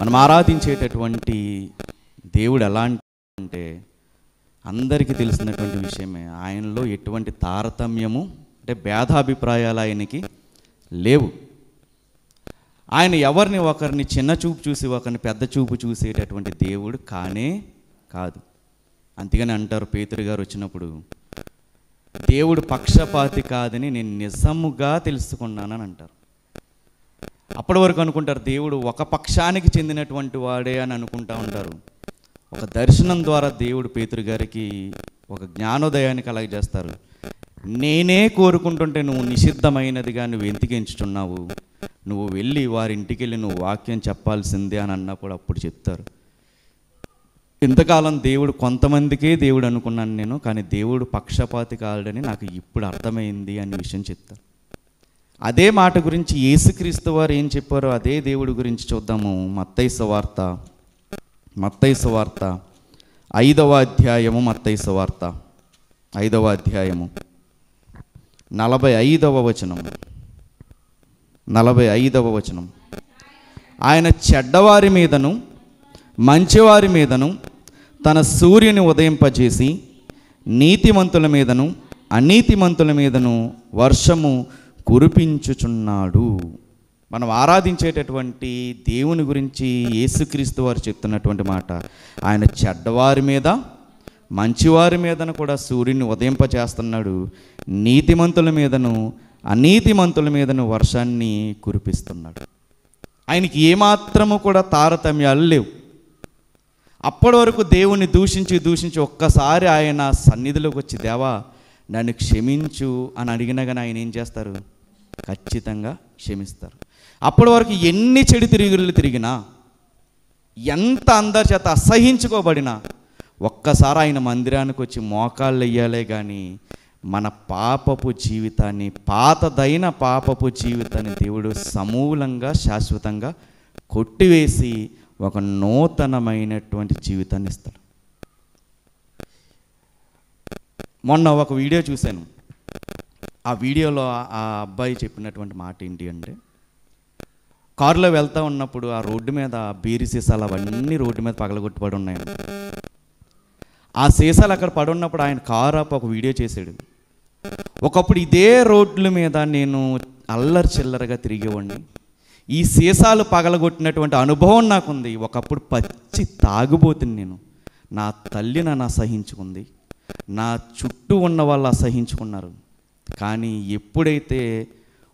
మనం ఆరాధించేటటువంటి దేవుడు ఎలాంటి అంటే అందరికీ తెలిసినటువంటి విషయమే. ఆయనలో ఎటువంటి తారతమ్యము అంటే భేదాభిప్రాయాలు ఆయనకి లేవు. ఆయన ఎవరిని ఒకరిని చిన్న చూపు చూసి ఒకరిని పెద్ద చూపు చూసేటటువంటి దేవుడు కానే కాదు. అందుకని అంటారు పేతురు గారు వచ్చినప్పుడు, దేవుడు పక్షపాతి కాదని నేను నిజముగా తెలుసుకున్నానని అంటారు. అప్పటి వరకు అనుకుంటారు దేవుడు ఒక పక్షానికి చెందినటువంటి వాడే అని అనుకుంటూ ఉంటారు. ఒక దర్శనం ద్వారా దేవుడు పేతురు గారికి ఒక జ్ఞానోదయాన్ని కలగజేస్తారు. నేనే కోరుకుంటుంటే నువ్వు నిషిద్ధమైనదిగా నువ్వు ఎందుకు ఎంచుచున్నావు, నువ్వు వెళ్ళి వారి ఇంటికి వెళ్ళి నువ్వు వాక్యం చెప్పాల్సిందే అని అన్నప్పుడు అప్పుడు చెప్తారు. ఇంతకాలం దేవుడు కొంతమందికే దేవుడు అనుకున్నాను నేను, కానీ దేవుడు పక్షపాతి కాదని నాకు ఇప్పుడు అర్థమైంది అనే విషయం చెప్తారు. అదే మాట గురించి యేసుక్రీస్తు వారు ఏం చెప్పారో అదే దేవుడి గురించి చూద్దాము. మత్తయి సువార్త 5వ అధ్యాయము, మత్తయి సువార్త 5వ అధ్యాయము 45వ వచనం. ఆయన చెడ్డవారి మీదను మంచివారి మీదను తన సూర్యుని ఉదయింపజేసి నీతిమంతుల మీదను అనీతిమంతుల మీదను వర్షము కురిపించుచున్నాడు. మనం ఆరాధించేటటువంటి దేవుని గురించి యేసుక్రీస్తు వారు చెప్తున్నటువంటి మాట, ఆయన చెడ్డవారి మీద మంచివారి మీదను కూడా సూర్యుని ఉదయింపజేస్తున్నాడు, నీతిమంతుల మీదను అనీతిమంతుల మీదను వర్షాన్ని కురిపిస్తున్నాడు. ఆయనకి ఏమాత్రము కూడా తారతమ్యాలు లేవు. అప్పటి వరకు దేవుణ్ణి దూషించి ఒక్కసారి ఆయన సన్నిధిలోకి వచ్చి దేవా నన్ను క్షమించు అని అడిగినా కానీ ఆయన ఏం చేస్తారు? ఖచ్చితంగా క్షమిస్తారు. అప్పటి వరకు ఎన్ని చెడు తిరిగినా, ఎంత అందరి చేత అసహించుకోబడినా ఒక్కసారి ఆయన మందిరానికి వచ్చి మోకాళ్ళు వెయ్యాలే కానీ మన పాపపు జీవితాన్ని, పాతదైన పాపపు జీవితాన్ని దేవుడు సమూలంగా శాశ్వతంగా కొట్టివేసి ఒక నూతనమైనటువంటి జీవితాన్ని ఇస్తాడు. మొన్న ఒక వీడియో చూశాను. ఆ వీడియోలో ఆ అబ్బాయి చెప్పినటువంటి మాట ఏంటి అంటే, కారులో వెళ్తూ ఉన్నప్పుడు ఆ రోడ్డు మీద బీరి సీసాలు అవన్నీ రోడ్డు మీద పగలగొట్టుపడి ఉన్నాయి. ఆ సీసాలు అక్కడ పడి ఉన్నప్పుడు ఆయన కారు ఆపి ఒక వీడియో చేశాడు. ఒకప్పుడు ఇదే రోడ్ల మీద నేను అల్లరి చిల్లరగా తిరిగేవాడిని, ఈ సీసాలు పగలగొట్టినటువంటి అనుభవం నాకుంది. ఒకప్పుడు పచ్చి తాగుబోతుని నేను. నా తల్లి నన్ను అసహించుకుంది, నా చుట్టూ ఉన్న వాళ్ళు అసహించుకున్నారు. కానీ ఎప్పుడైతే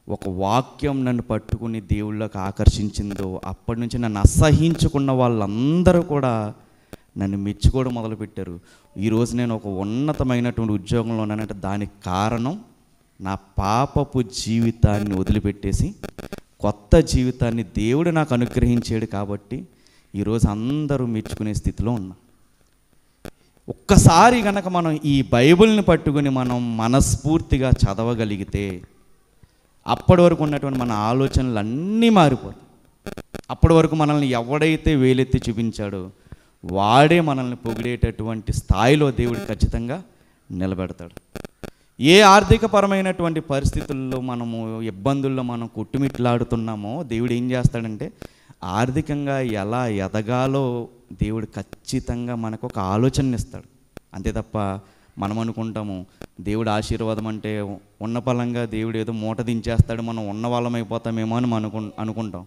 ఒక వాక్యం నన్ను పట్టుకుని దేవుళ్ళకి ఆకర్షించిందో అప్పటి నుంచి నన్ను అసహించుకున్న వాళ్ళందరూ కూడా నన్ను మెచ్చుకోవడం మొదలుపెట్టారు. ఈరోజు నేను ఒక ఉన్నతమైనటువంటి ఉద్యోగంలో ఉన్నానంటే దానికి కారణం నా పాపపు జీవితాన్ని వదిలిపెట్టేసి కొత్త జీవితాన్ని దేవుడు నాకు అనుగ్రహించాడు. కాబట్టి ఈరోజు అందరూ మెచ్చుకునే స్థితిలో ఉన్నా. ఒక్కసారి కనుక మనం ఈ బైబిల్ని పట్టుకుని మనం మనస్ఫూర్తిగా చదవగలిగితే అప్పటి వరకు ఉన్నటువంటి మన ఆలోచనలు అన్నీ మారిపోతాయి. అప్పటి వరకు మనల్ని ఎవడైతే వేలెత్తి చూపించాడో వాడే మనల్ని పొగిడేటటువంటి స్థాయిలో దేవుడు ఖచ్చితంగా నిలబెడతాడు. ఏ ఆర్థికపరమైనటువంటి పరిస్థితుల్లో మనము ఇబ్బందుల్లో మనం కొట్టుమిట్లాడుతున్నామో దేవుడు ఏం చేస్తాడంటే ఆర్థికంగా ఎలా ఎదగాలో దేవుడు ఖచ్చితంగా మనకు ఒక ఆలోచన ఇస్తాడు. అంతే తప్ప మనం అనుకుంటాము దేవుడు ఆశీర్వాదం అంటే ఉన్న పలంగా దేవుడు ఏదో మూట దించేస్తాడు, మనం ఉన్న వాళ్ళం అయిపోతామేమో అని అనుకుంటాం.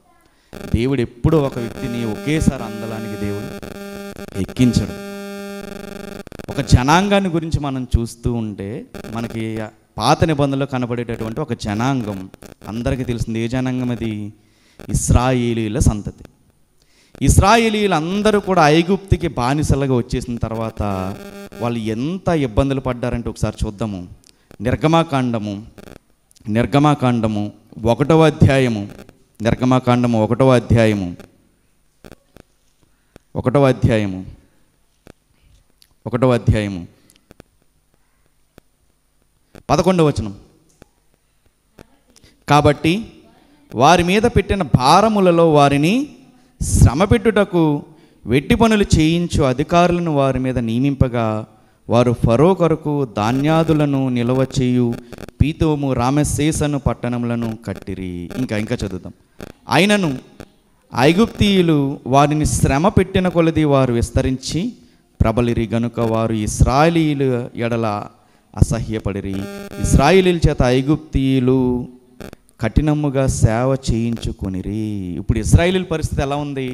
దేవుడు ఎప్పుడూ ఒక వ్యక్తిని ఒకేసారి అందలానికి దేవుడు ఎక్కించడు. ఒక జనాంగాన్ని గురించి మనం చూస్తూ ఉంటే మనకి పాత నిబంధనలో కనబడేటటువంటి ఒక జనాంగం అందరికీ తెలిసింది. ఏ జనాంగం అది? ఇశ్రాయేలీల సంతతి. ఇశ్రాయేలీలు అందరూ కూడా ఐగుప్తుకి బానిసలుగా వచ్చేసిన తర్వాత వాళ్ళు ఎంత ఇబ్బందులు పడ్డారంటే ఒకసారి చూద్దాము. నిర్గమాకాండము 1వ అధ్యాయము 11వ వచనం. కాబట్టి వారి మీద పెట్టిన భారములలో వారిని శ్రమ పెట్టుటకు వెట్టి పనులు చేయించు అధికారులను వారి మీద నియమింపగా వారు ఫరో కొరకు ధాన్యాదులను నిల్వ చేయు పీతోము రామెసేసను పట్టణములను కట్టిరి. ఇంకా చదువుదాం. అయినను ఐగుప్తీయులు వారిని శ్రమ పెట్టిన కొలది వారు విస్తరించి ప్రబలిరి గనుక వారు ఇశ్రాయేలీయుల ఎడల అసహ్యపడిరి. ఇశ్రాయేలీయుల చేత ఐగుప్తీయులు కఠినముగా సేవ చేయించుకొనిరి. ఇప్పుడు ఇశ్రాయేలీయుల పరిస్థితి ఎలా ఉంది?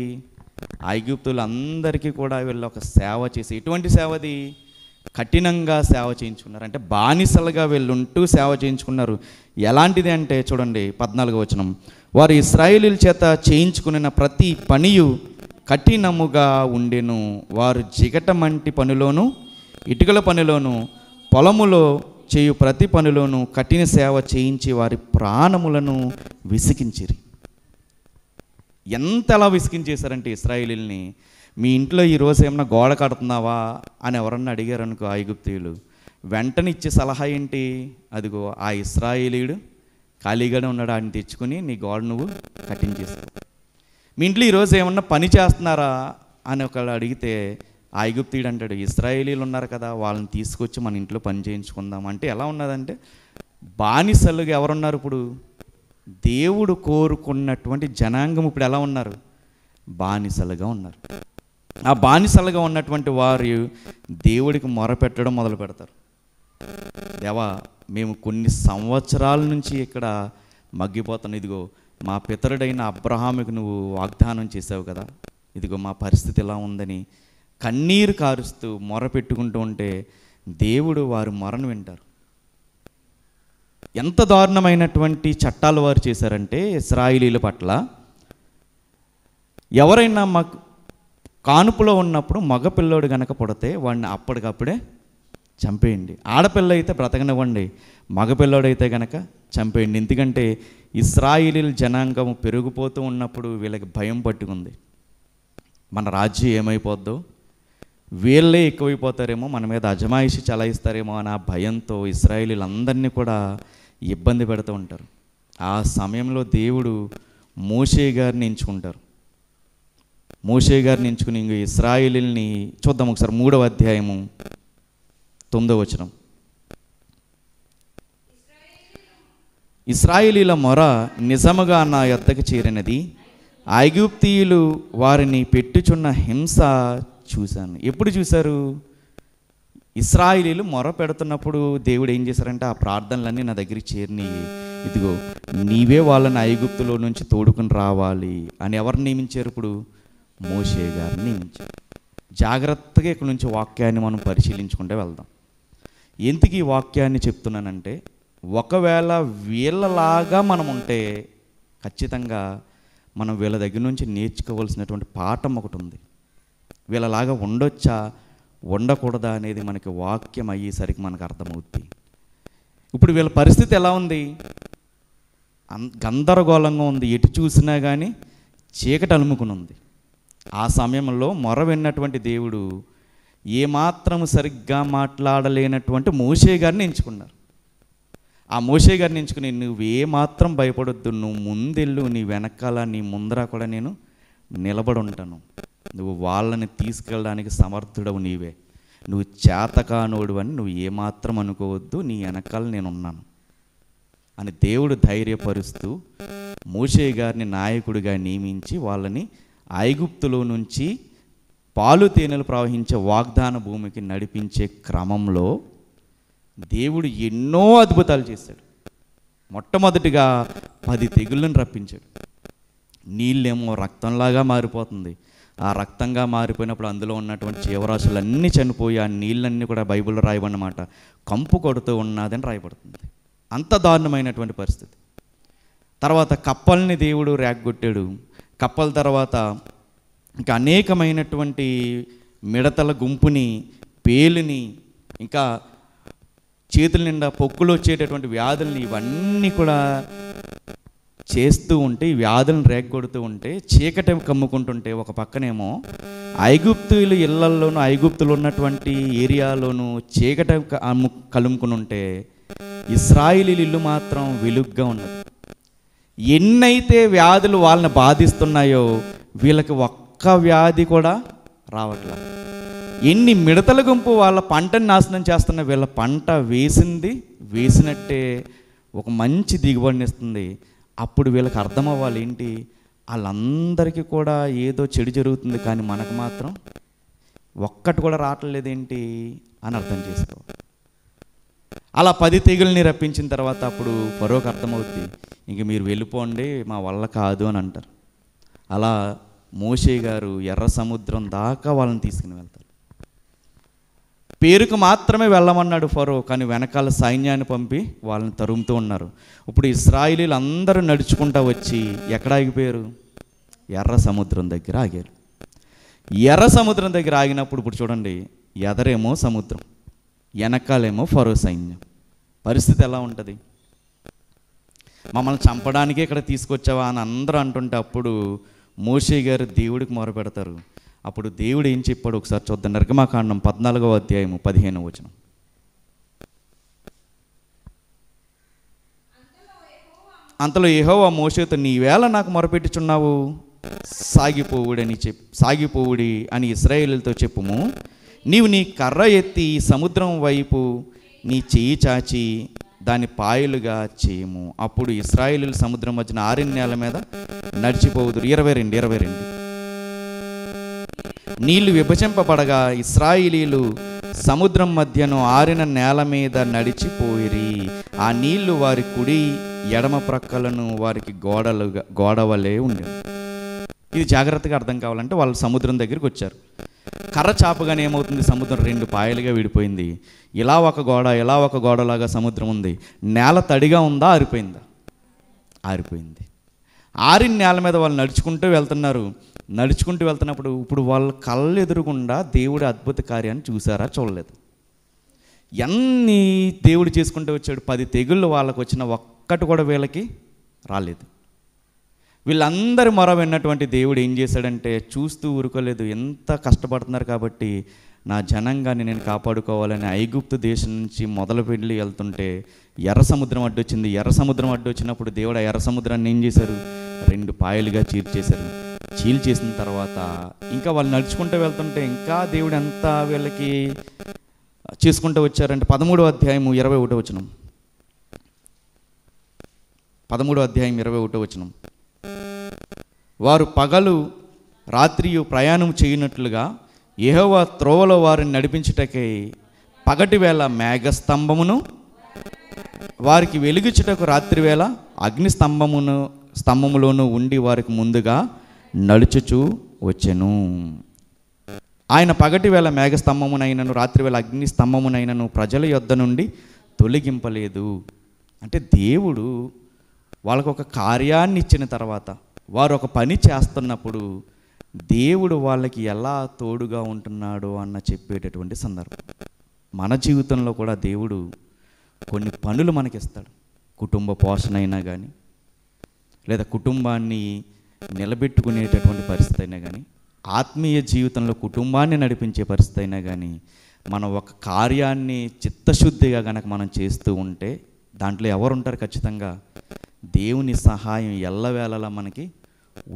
ఐగుప్తులు అందరికీ కూడా వీళ్ళు ఒక సేవ చేసి, ఎటువంటి సేవది? కఠినంగా సేవ చేయించుకున్నారు. అంటే బానిసలుగా వీళ్ళుంటూ సేవ చేయించుకున్నారు. ఎలాంటిది అంటే చూడండి 14వ వచనం, వారు ఇశ్రాయేలీయుల చేత చేయించుకున్న ప్రతి పనియు కఠినముగా ఉండెను. వారు జిగటమంటి పనిలోను ఇటుకల పనిలోను పొలములో చేయు ప్రతి పనిలోను కఠిన సేవ చేయించి వారి ప్రాణములను విసికించిరి. ఎంతలా విసికించేశారంటే ఇశ్రాయేలీయుల్ని, మీ ఇంట్లో ఈరోజు ఏమన్నా గోడ కడుతున్నావా అని ఎవరన్నా అడిగారనుకో ఐగుప్తీయులు, వెంటనే ఇచ్చే సలహా ఏంటి? అదిగో ఆ ఇశ్రాయేలీయుడు ఖాళీగానే ఉన్నాడు, ఆయన తెచ్చుకుని నీ గోడ నువ్వు కట్టించేసుకో. మీ ఇంట్లో ఈరోజు ఏమన్నా పని చేస్తున్నారా అని ఒకళ్ళు అడిగితే ఆ ఐగుప్తీయుడు అంటాడు, ఇశ్రాయేలీలు ఉన్నారు కదా, వాళ్ళని తీసుకొచ్చి మన ఇంట్లో పని చేయించుకుందాం. అంటే ఎలా ఉన్నదంటే బానిసలుగా ఎవరున్నారు? ఇప్పుడు దేవుడు కోరుకున్నటువంటి జనాంగం ఇప్పుడు ఎలా ఉన్నారు? బానిసలుగా ఉన్నారు. ఆ బానిసలుగా ఉన్నటువంటి వారు దేవుడికి మొరపెట్టడం మొదలు పెడతారు. దేవా, మేము కొన్ని సంవత్సరాల నుంచి ఇక్కడ మగ్గిపోతాను, ఇదిగో మా పితరుడైన అబ్రహాముకు నువ్వు వాగ్దానం చేసావు కదా, ఇదిగో మా పరిస్థితి ఎలా ఉందని కన్నీరు కారుస్తూ మొరపెట్టుకుంటూ ఉంటే దేవుడు వారి మొరను వింటారు. ఎంత దారుణమైనటువంటి చట్టాలు వారు చేశారంటే ఇశ్రాయేలీయుల పట్ల, ఎవరైనా కానుపులో ఉన్నప్పుడు మగపిల్లోడు గనక పుడితే వాడిని అప్పటికప్పుడే చంపేయండి. ఆడపిల్ల అయితే బ్రతకనివ్వండి, మగపిల్లోడైతే గనక చంపేయండి. ఎందుకంటే ఇశ్రాయేలీయుల జనాంగం పెరిగిపోతూ ఉన్నప్పుడు వీళ్ళకి భయం పట్టుకుంది, మన రాజ్యం ఏమైపోద్దో, వీళ్ళే ఎక్కువైపోతారేమో, మన మీద అజమాయిషి చలాయిస్తారేమో అని ఆ భయంతో ఇశ్రాయేలీలందరినీ కూడా ఇబ్బంది పెడుతూ ఉంటారు. ఆ సమయంలో దేవుడు మోషే గారిని ఎంచుకుంటారు. మోషే గారిని ఎంచుకుని ఇంక ఇశ్రాయేలీల్ని చూద్దాం ఒకసారి. 3వ అధ్యాయము 9వ వచనం, ఇశ్రాయేలీల మొర నిజముగా నా యొద్దకు చేరినది, ఐగుప్తీయులు వారిని పెట్టుచున్న హింస చూశాను. ఎప్పుడు చూశారు? ఇశ్రాయేలీలు మొర పెడుతున్నప్పుడు దేవుడు ఏం చేశారంటే ఆ ప్రార్థనలన్నీ నా దగ్గరికి చేరినాయి, ఇదిగో నీవే వాళ్ళని ఐగుప్తులో నుంచి తోడుకుని రావాలి అని ఎవరు నియమించారు? ఇప్పుడు మోషే గారిని నియమించారు. జాగ్రత్తగా ఇక్కడ నుంచి వాక్యాన్ని మనం పరిశీలించుకుంటే వెళ్దాం. ఎందుకు ఈ వాక్యాన్ని చెప్తున్నానంటే, ఒకవేళ వీళ్ళలాగా మనం ఉంటే ఖచ్చితంగా మనం వీళ్ళ దగ్గర నుంచి నేర్చుకోవాల్సినటువంటి పాఠం ఒకటి ఉంది. వీళ్ళలాగా ఉండొచ్చా ఉండకూడదా అనేది మనకి వాక్యం అయ్యేసరికి మనకు అర్థమవుద్ది. ఇప్పుడు వీళ్ళ పరిస్థితి ఎలా ఉంది? గందరగోళంగా ఉంది, ఎటు చూసినా కానీ చీకటి అలుముకుని ఉంది. ఆ సమయంలో మొర విన్నటువంటి దేవుడు ఏమాత్రం సరిగ్గా మాట్లాడలేనటువంటి మోషే గారిని ఎంచుకున్నారు. ఆ మోషే గారిని ఎంచుకుని, నువ్వేమాత్రం భయపడొద్దు, నువ్వు ముందెళ్ళు, నీ వెనకాల నీ ముందర కూడా నేను నిలబడి ఉంటాను, నువ్వు వాళ్ళని తీసుకెళ్ళడానికి సమర్థుడవు నీవే, నువ్వు చేతకానోడు అని నువ్వు ఏమాత్రం అనుకోవద్దు, నీ వెనకాల నేనున్నాను అని దేవుడు ధైర్యపరుస్తూ మోషే గారిని నాయకుడిగా నియమించి వాళ్ళని ఐగుప్తులో నుంచి పాలు తేనెలు ప్రవహించే వాగ్దాన భూమికి నడిపించే క్రమంలో దేవుడు ఎన్నో అద్భుతాలు చేశాడు. మొట్టమొదటిగా 10 తెగుళ్ళను రప్పించాడు. నీళ్ళేమో రక్తంలాగా మారిపోతుంది. ఆ రక్తంగా మారిపోయినప్పుడు అందులో ఉన్నటువంటి జీవరాశులన్నీ చనిపోయి ఆ నీళ్ళన్నీ కూడా బైబిల్లో రాయబడినమాట కంపు కొడుతూ ఉన్నదని రాయబడుతుంది. అంత దారుణమైనటువంటి పరిస్థితి. తర్వాత కప్పల్ని దేవుడు రేగొట్టాడు. కప్పల తర్వాత ఇంకా అనేకమైనటువంటి మిడతల గుంపుని, పేలుని, ఇంకా చేతుల నిండా పొక్కులు వచ్చేటటువంటి వ్యాధుల్ని, ఇవన్నీ కూడా చేస్తూ ఉంటే, ఈ వ్యాధులను రేగొడుతూ ఉంటే, చీకటి కమ్ముకుంటుంటే, ఒక పక్కనేమో ఐగుప్తుల ఇళ్లల్లోనూ ఐగుప్తులు ఉన్నటువంటి ఏరియాలోనూ చీకటి కలుముకుని ఉంటే, ఇశ్రాయేలీయుల ఇల్లు మాత్రం వెలుగ్గా ఉన్నది. ఎన్నైతే వ్యాధులు వాళ్ళని బాధిస్తున్నాయో వీళ్ళకి ఒక్క వ్యాధి కూడా రావట్లా. ఎన్ని మిడతల గుంపు వాళ్ళ పంటని నాశనం చేస్తున్న, వీళ్ళ పంట వేసినట్టే ఒక మంచి దిగుబడిని ఇస్తుంది. అప్పుడు వీళ్ళకి అర్థం అవ్వాలి, ఏంటి, వాళ్ళందరికీ కూడా ఏదో చెడు జరుగుతుంది, కానీ మనకు మాత్రం ఒక్కటి కూడా రావట్లేదేంటి అని అర్థం చేసుకోవాలి. అలా 10 తెగుల్ని రప్పించిన తర్వాత అప్పుడు ఫరోకి అర్థమవుద్ది, ఇంక మీరు వెళ్ళిపోండి, మా వల్ల కాదు అని అంటారు. అలా మోషే గారు ఎర్ర సముద్రం దాకా వాళ్ళని తీసుకుని వెళ్తారు. పేరుకు మాత్రమే వెళ్ళమన్నాడు ఫరో, కానీ వెనకాల సైన్యాన్ని పంపి వాళ్ళని తరుముతూ ఉన్నారు. ఇప్పుడు ఇశ్రాయేలీలు అందరూ నడుచుకుంటూ వచ్చి ఎక్కడ ఆగిపోయారు? ఎర్ర సముద్రం దగ్గర ఆగారు. ఎర్ర సముద్రం దగ్గర ఆగినప్పుడు ఇప్పుడు చూడండి, ఎదరేమో సముద్రం, వెనకాలేమో ఫరో సైన్యం. పరిస్థితి ఎలా ఉంటుంది? మమ్మల్ని చంపడానికే ఇక్కడ తీసుకొచ్చావా అని అందరూ అంటుంటే అప్పుడు మోషే గారు దేవుడికి మొరపెడతారు. అప్పుడు దేవుడు ఏం చెప్పాడు ఒకసారి చూద్దాం. నిర్గమకాండం 14వ అధ్యాయము 15వ వచనం. అంతలో యెహోవా మోషేతో, నీవేళ నాకు మొరపెట్టుచున్నావు? సాగిపోవుడి అని ఇశ్రాయేలుతో చెప్పుము. నీవు నీ కర్ర ఎత్తి సముద్రం వైపు నీ చెయ్యి చాచి దాన్ని పాయలుగా చేయము. అప్పుడు ఇశ్రాయేలీయులు సముద్రం మధ్యన 6 నేల మీద నడిచిపోవుదురు. 22 నీళ్లు విభజింపబడగా ఇశ్రాయేలీయులు సముద్రం మధ్యను ఆరిన నేల మీద నడిచిపోయిరి. ఆ నీళ్లు వారి కుడి ఎడమ ప్రక్కలను వారికి గోడవలే ఉండేవి. ఇది జాగ్రత్తగా అర్థం కావాలంటే వాళ్ళు సముద్రం దగ్గరికి వచ్చారు. కర్ర చాపగానే ఏమవుతుంది? సముద్రం 2 పాయలుగా విడిపోయింది. ఇలా ఒక గోడ, ఇలా ఒక గోడలాగా సముద్రం ఉంది. నేల తడిగా ఉందా, ఆరిపోయిందా? ఆరిపోయింది. ఆరిన నేల మీద వాళ్ళు నడుచుకుంటూ వెళ్తున్నారు. నడుచుకుంటూ వెళ్తున్నప్పుడు ఇప్పుడు వాళ్ళ కళ్ళు ఎదురుగుండా దేవుడి అద్భుత కార్యాన్ని చూసారా? చూడలేదు. ఎన్ని దేవుడు చేసుకుంటూ వచ్చాడు. 10 తెగుళ్ళు వాళ్ళకు వచ్చిన ఒక్కటి కూడా వీళ్ళకి రాలేదు. వీళ్ళందరి మొర విన్నటువంటి దేవుడు ఏం చేశాడంటే చూస్తూ ఊరుకోలేదు. ఎంత కష్టపడుతున్నారు కాబట్టి నా జనంగాన్ని నేను కాపాడుకోవాలని ఐగుప్తు దేశం నుంచి మొదలు పెళ్ళి వెళ్తుంటే ఎర్ర సముద్రం అడ్డొచ్చింది. ఎర్ర సముద్రం అడ్డొచ్చినప్పుడు దేవుడు ఆ ఎర్ర సముద్రాన్ని ఏం చేశారు? 2 పాయలుగా చీల్చేసిన తర్వాత ఇంకా వాళ్ళు నడుచుకుంటూ వెళ్తుంటే ఇంకా దేవుడు ఎంత వీళ్ళకి చేసుకుంటూ వచ్చారంటే 13వ అధ్యాయము 21వ వచనం. 13వ అధ్యాయం 21వ వచనం. వారు పగలు రాత్రియు ప్రయాణం చేయనట్లుగా యెహోవా త్రోవలో వారిని నడిపించుటకై పగటి వేళ మేఘస్తంభమును, వారికి వెలుగుచుటకు రాత్రివేళ అగ్ని స్తంభములోను ఉండి వారికి ముందుగా నడుచుచూ వచ్చెను. ఆయన పగటి వేళ మేఘస్తంభమునైనను రాత్రివేళ అగ్ని స్తంభమునైనను ప్రజల యొద్ద నుండి తొలగింపలేదు. అంటే దేవుడు వాళ్ళకు ఒక కార్యాన్ని ఇచ్చిన తర్వాత, వారు ఒక పని చేస్తున్నప్పుడు దేవుడు వాళ్ళకి ఎలా తోడుగా ఉంటున్నాడో అన్న చెప్పేటటువంటి సందర్భం. మన జీవితంలో కూడా దేవుడు కొన్ని పనులు మనకిస్తాడు. కుటుంబ పోషణ అయినా కానీ, లేదా కుటుంబాన్ని నిలబెట్టుకునేటటువంటి పరిస్థితి అయినా కానీ, ఆత్మీయ జీవితంలో కుటుంబాన్ని నడిపించే పరిస్థితి అయినా కానీ, మనం ఒక కార్యాన్ని చిత్తశుద్ధిగా కనుక మనం చేస్తూ ఉంటే దాంట్లో ఎవరు ఉంటారు? ఖచ్చితంగా దేవుని సహాయం ఎల్లవేళలా మనకి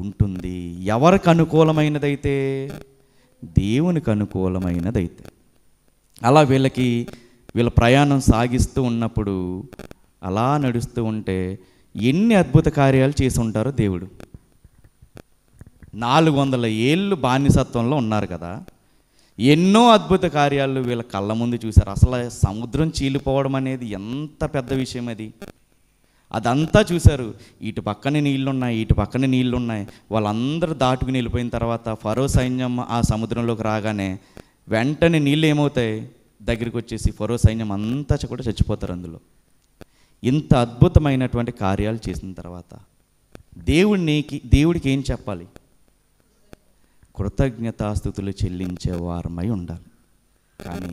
ఉంటుంది. ఎవరికి అనుకూలమైనదైతే? దేవునికి అనుకూలమైనదైతే. అలా వీళ్ళ ప్రయాణం సాగిస్తూ ఉన్నప్పుడు అలా నడుస్తూ ఉంటే ఎన్ని అద్భుత కార్యాలు చేసి ఉంటారో దేవుడు. 400 ఏళ్ళు బానిసత్వంలో ఉన్నారు కదా, ఎన్నో అద్భుత కార్యాలు వీళ్ళ కళ్ళ ముందు చూశారు. అసలు సముద్రం చీలిపోవడం అనేది ఎంత పెద్ద విషయం అది. అదంతా చూశారు. ఇటు పక్కన నీళ్లున్నాయి, ఇటు పక్కన నీళ్లున్నాయి. వాళ్ళందరూ దాటుకుని వెళ్ళిపోయిన తర్వాత ఫరో సైన్యం ఆ సముద్రంలోకి రాగానే వెంటనే నీళ్ళు ఏమవుతాయి? దగ్గరికి వచ్చేసి ఫరో సైన్యం అంతా కూడా చచ్చిపోతారు అందులో. ఇంత అద్భుతమైనటువంటి కార్యాలు చేసిన తర్వాత దేవుడికి ఏం చెప్పాలి? కృతజ్ఞతాస్తుతులు చెల్లించే వారమై ఉండాలి. కానీ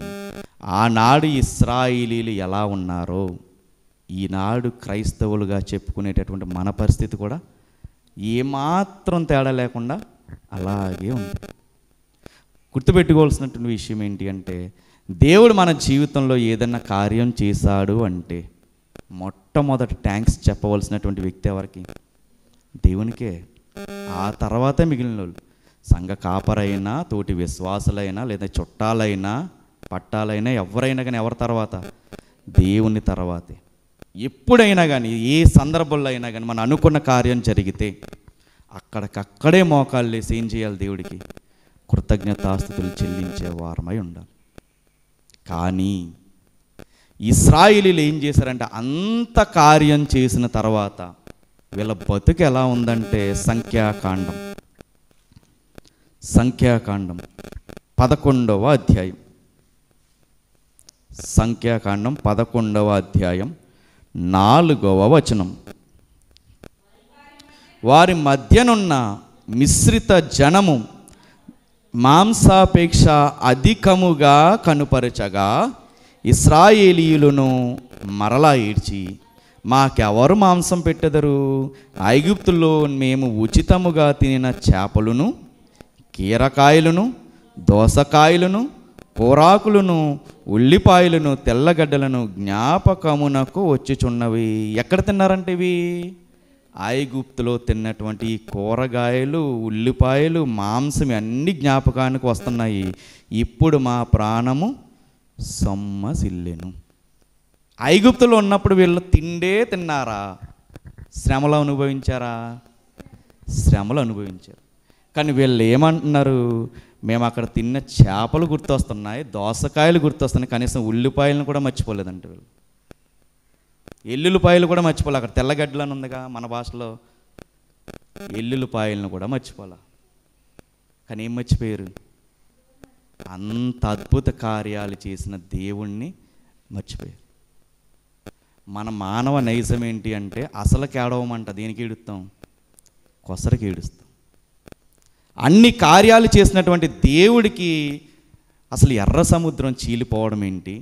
ఆనాడు ఇశ్రాయేలీలు ఎలా ఉన్నారో ఈనాడు క్రైస్తవులుగా చెప్పుకునేటటువంటి మన పరిస్థితి కూడా ఏమాత్రం తేడా లేకుండా అలాగే ఉంది. గుర్తుపెట్టుకోవాల్సినటువంటి విషయం ఏంటి అంటే, దేవుడు మన జీవితంలో ఏదైనా కార్యం చేశాడు అంటే మొట్టమొదటి థ్యాంక్స్ చెప్పవలసినటువంటి వ్యక్తి ఎవరికి? దేవునికే. ఆ తర్వాతే మిగిలిన వాళ్ళు. సంఘ కాపరైనా, తోటి విశ్వాసులైనా, లేదా చుట్టాలైనా, పట్టాలైనా, ఎవరైనా కానీ ఎవరి తర్వాత? దేవుని తర్వాతే. ఎప్పుడైనా కానీ, ఏ సందర్భంలో అయినా కానీ మనం అనుకున్న కార్యం జరిగితే అక్కడికక్కడే మోకాళ్ళు వేసి ఏం చేయాలి? దేవుడికి కృతజ్ఞతాస్తుతులు చెల్లించే వారమై ఉండాలి. కానీ ఇశ్రాయేలీయులు ఏం చేశారంటే అంత కార్యం చేసిన తర్వాత వీళ్ళ బతుకు ఎలా ఉందంటే సంఖ్యాకాండం 11వ అధ్యాయం, సంఖ్యాకాండం 11వ అధ్యాయం 4వ వచనం. వారి మధ్యనున్న మిశ్రిత జనము మాంసాపేక్ష అధికముగా కనుపరచగా ఇశ్రాయేలీయులను మరలా ఏడ్చి, మాకెవరు మాంసం పెట్టెదరు? ఐగుప్తులో మేము ఉచితముగా తినిన చేపలను, కీరకాయలను, దోసకాయలను, కూరాకులను, ఉల్లిపాయలను, తెల్లగడ్డలను జ్ఞాపకమునకు వచ్చుచున్నవి. ఎక్కడ తిన్నారంటే ఇవి? ఐగుప్తులో తిన్నటువంటి కూరగాయలు, ఉల్లిపాయలు, మాంసం అన్ని జ్ఞాపకానికి వస్తున్నాయి. ఇప్పుడు మా ప్రాణము సొమ్మసిల్లెను. ఐగుప్తులో ఉన్నప్పుడు వీళ్ళు తిండే తిన్నారా? శ్రమలు అనుభవించారా? శ్రమలు అనుభవించారు. కానీ వీళ్ళు ఏమంటున్నారు? మేము అక్కడ తిన్న చేపలు గుర్తొస్తున్నాయి, దోసకాయలు గుర్తొస్తున్నాయి, కనీసం ఉల్లిపాయలను కూడా మర్చిపోలేదంట వీళ్ళు. ఎల్లుల్లిపాయలు కూడా మర్చిపోలే. అక్కడ తెల్లగడ్డలు అని ఉందిగా మన భాషలో, ఎల్లుల్లిపాయలను కూడా మర్చిపోలే. కానీ ఏం మర్చిపోయారు? అంత అద్భుత కార్యాలు చేసిన దేవుణ్ణి మర్చిపోయారు. మన మానవ నైజం ఏంటి అంటే అసలుకి ఏడవమంట. దేనికి ఏడుస్తాం? కొసరికి ఏడుస్తాం. అన్ని కార్యాలు చేసినటువంటి దేవుడికి అసలు ఎర్ర సముద్రం చీలిపోవడం ఏంటి?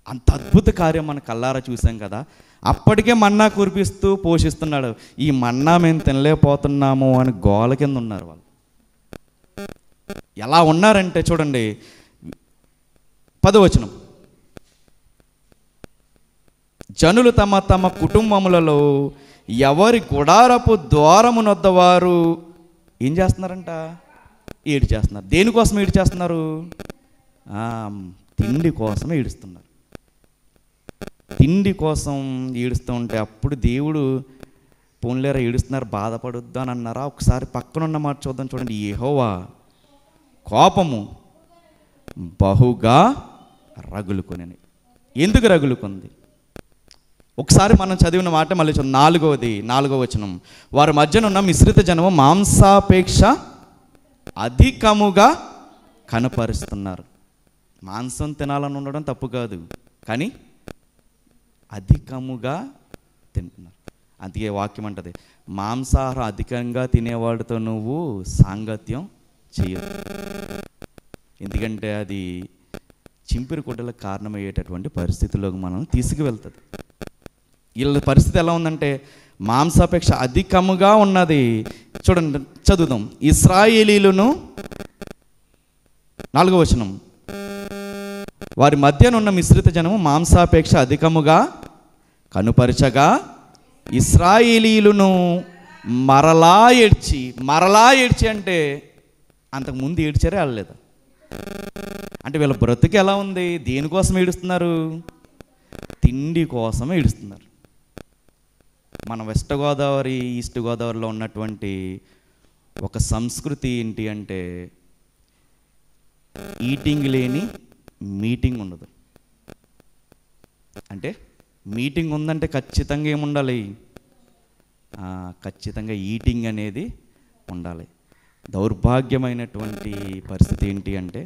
అంత అద్భుత కార్యం మన కల్లారా చూసాం కదా. అప్పటికే మన్నా కురిపిస్తూ పోషిస్తున్నాడు. ఈ మన్నా మేము తినలేకపోతున్నాము అని గోల కింద ఉన్నారు వాళ్ళు. ఎలా ఉన్నారంటే చూడండి 10వ వచనం. జనులు తమ తమ కుటుంబములలో ఎవరి గుడారపు ద్వారమునొద్ద వారు ఏం చేస్తున్నారంట? ఏడు చేస్తున్నారు. దేనికోసం ఏడు చేస్తున్నారు? తిండి కోసం ఏడుస్తున్నారు. తిండి కోసం ఏడుస్తూ ఉంటే అప్పుడు దేవుడు పోన్లేరా ఏడుస్తున్నారు బాధపడొద్దు అని అన్నారా? ఒకసారి పక్కనున్న మాట చూద్దాం. చూడండి, యెహోవా కోపము బహుగా రగులుకొనెను. ఎందుకు రగులుకుంది? ఒకసారి మనం చదివిన మాట మళ్ళీ చూద్దాం. 4వ వచనం. వారి మధ్యనున్న మిశ్రిత జనము మాంసాపేక్ష అధికముగా కనపరుస్తున్నారు. మాంసం తినాలని ఉండడం తప్పు కాదు, కానీ అధికముగా తింటున్నారు. అందుకే వాక్యం అంటది, మాంసాహారం అధికంగా తినేవాడితో నువ్వు సాంగత్యం చేయదు. ఎందుకంటే అది చింపిరి కుట్టలకు కారణమయ్యేటటువంటి పరిస్థితుల్లోకి మనం తీసుకువెళ్తుంది. వీళ్ళ పరిస్థితి ఎలా ఉందంటే మాంసాపేక్ష అధికముగా ఉన్నది. చూడండి, చదువుదాం. ఇశ్రాయేలీయులను 4వ వచనం. వారి మధ్యనున్న మిశ్రిత జనము మాంసాపేక్ష అధికముగా కనుపరచగా ఇశ్రాయేలీయులను మరలా ఏడ్చి. మరలా ఏడ్చి అంటే అంతకుముందు ఏడ్చారే వెళ్ళలేదా? అంటే వీళ్ళ బ్రతుకు ఎలా ఉంది? దేనికోసం ఏడుస్తున్నారు? తిండి కోసం ఏడుస్తున్నారు. మన వెస్ట్ గోదావరి, ఈస్ట్ గోదావరిలో ఉన్నటువంటి ఒక సంస్కృతి ఏంటి అంటే ఈటింగ్ లేని మీటింగ్ ఉండదు. అంటే మీటింగ్ ఉందంటే ఖచ్చితంగా ఏముండాలి? ఖచ్చితంగా ఈటింగ్ అనేది ఉండాలి. దౌర్భాగ్యమైనటువంటి పరిస్థితి ఏంటి అంటే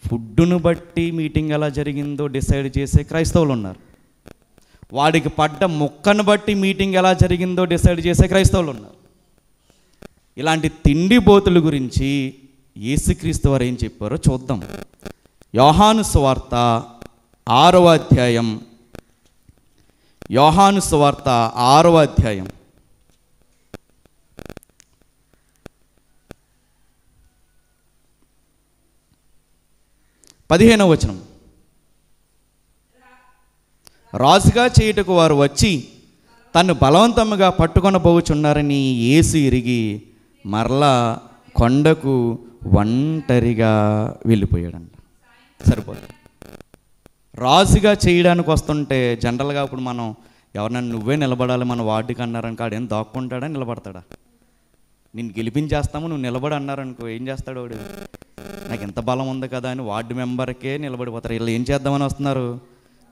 ఫుడ్డును బట్టి మీటింగ్ ఎలా జరిగిందో డిసైడ్ చేసే క్రైస్తవులు ఉన్నారు. వాడికి పడ్డ మొక్కను బట్టి మీటింగ్ ఎలా జరిగిందో డిసైడ్ చేసే క్రైస్తవులు ఉన్నారు. ఇలాంటి తిండిబోతుల గురించి యేసుక్రీస్తు వారు ఏం చెప్పారో చూద్దాం. యోహాను సువార్త 6వ అధ్యాయం. యోహాను సువార్త 6వ అధ్యాయం 15వ వచనం. రాజుగా చేయుటకు వారు వచ్చి తను బలవంతముగా పట్టుకొనబోచున్నారని యేసు ఎరిగి మరలా కొండకు ఒంటరిగా వెళ్ళిపోయాడంట. సరిపోతుంది. రాజుగా చేయడానికి వస్తుంటే జనరల్గా ఇప్పుడు మనం ఎవరన్నా నువ్వే నిలబడాలి మన వార్డుకి అన్నారనుకో ఆడేం దాక్కుంటాడా నిలబడతాడా? నేను గెలిపించేస్తాము నువ్వు నిలబడి అన్నారనుకో ఏం చేస్తాడు వాడు? నాకు ఎంత బలం ఉంది కదా అని వార్డు మెంబర్కే నిలబడిపోతారు. వీళ్ళు ఏం చేద్దామని వస్తున్నారు?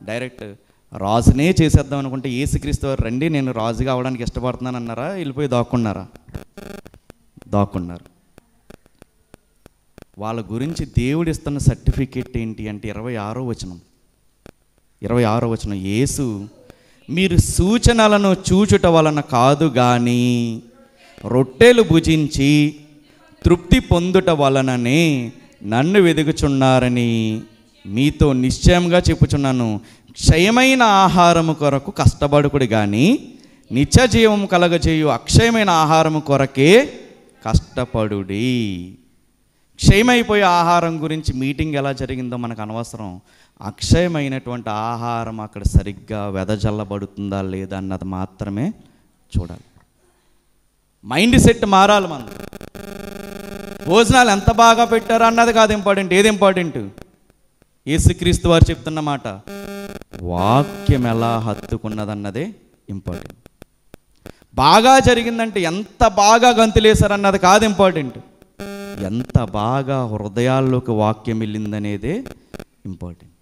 డైరెక్ట్ రాజునే చేసేద్దాం అనుకుంటే యేసుక్రీస్తు వారు రండి నేను రాజుగా అవడానికి ఇష్టపడుతున్నాను అన్నారా? వెళ్ళిపోయి దాక్కున్నారా? దాక్కున్నారు. వాళ్ళ గురించి దేవుడు ఇస్తున్న సర్టిఫికేట్ ఏంటి అంటే 26వ వచనం, యేసు మీరు సూచనలను చూచుట వలన కాదు కానీ రొట్టెలు భుజించి తృప్తి పొందుట వలననే నన్ను వెదుగుచున్నారని మీతో నిశ్చయంగా చెప్పుచున్నాను. క్షయమైన ఆహారము కొరకు కష్టపడుకుడు కానీ నిత్య జీవము కలగజేయు అక్షయమైన ఆహారము కొరకే కష్టపడుడి. క్షయమైపోయే ఆహారం గురించి మీటింగ్ ఎలా జరిగిందో మనకు అనవసరం. అక్షయమైనటువంటి ఆహారం అక్కడ సరిగ్గా వెదజల్లబడుతుందా లేదా అన్నది మాత్రమే చూడాలి. మైండ్ సెట్ మారాలి. మనం భోజనాలు ఎంత బాగా పెట్టారో అన్నది కాదు ఇంపార్టెంట్. ఏది ఇంపార్టెంట్? యేసుక్రీస్తు వారు చెప్తున్న మాట వాక్యం ఎలా హత్తుకున్నదన్నదే ఇంపార్టెంట్. బాగా జరిగిందంటే ఎంత బాగా గంతులేశారన్నది కాదు ఇంపార్టెంట్, ఎంత బాగా హృదయాల్లోకి వాక్యం వెళ్ళిందనేదే ఇంపార్టెంట్.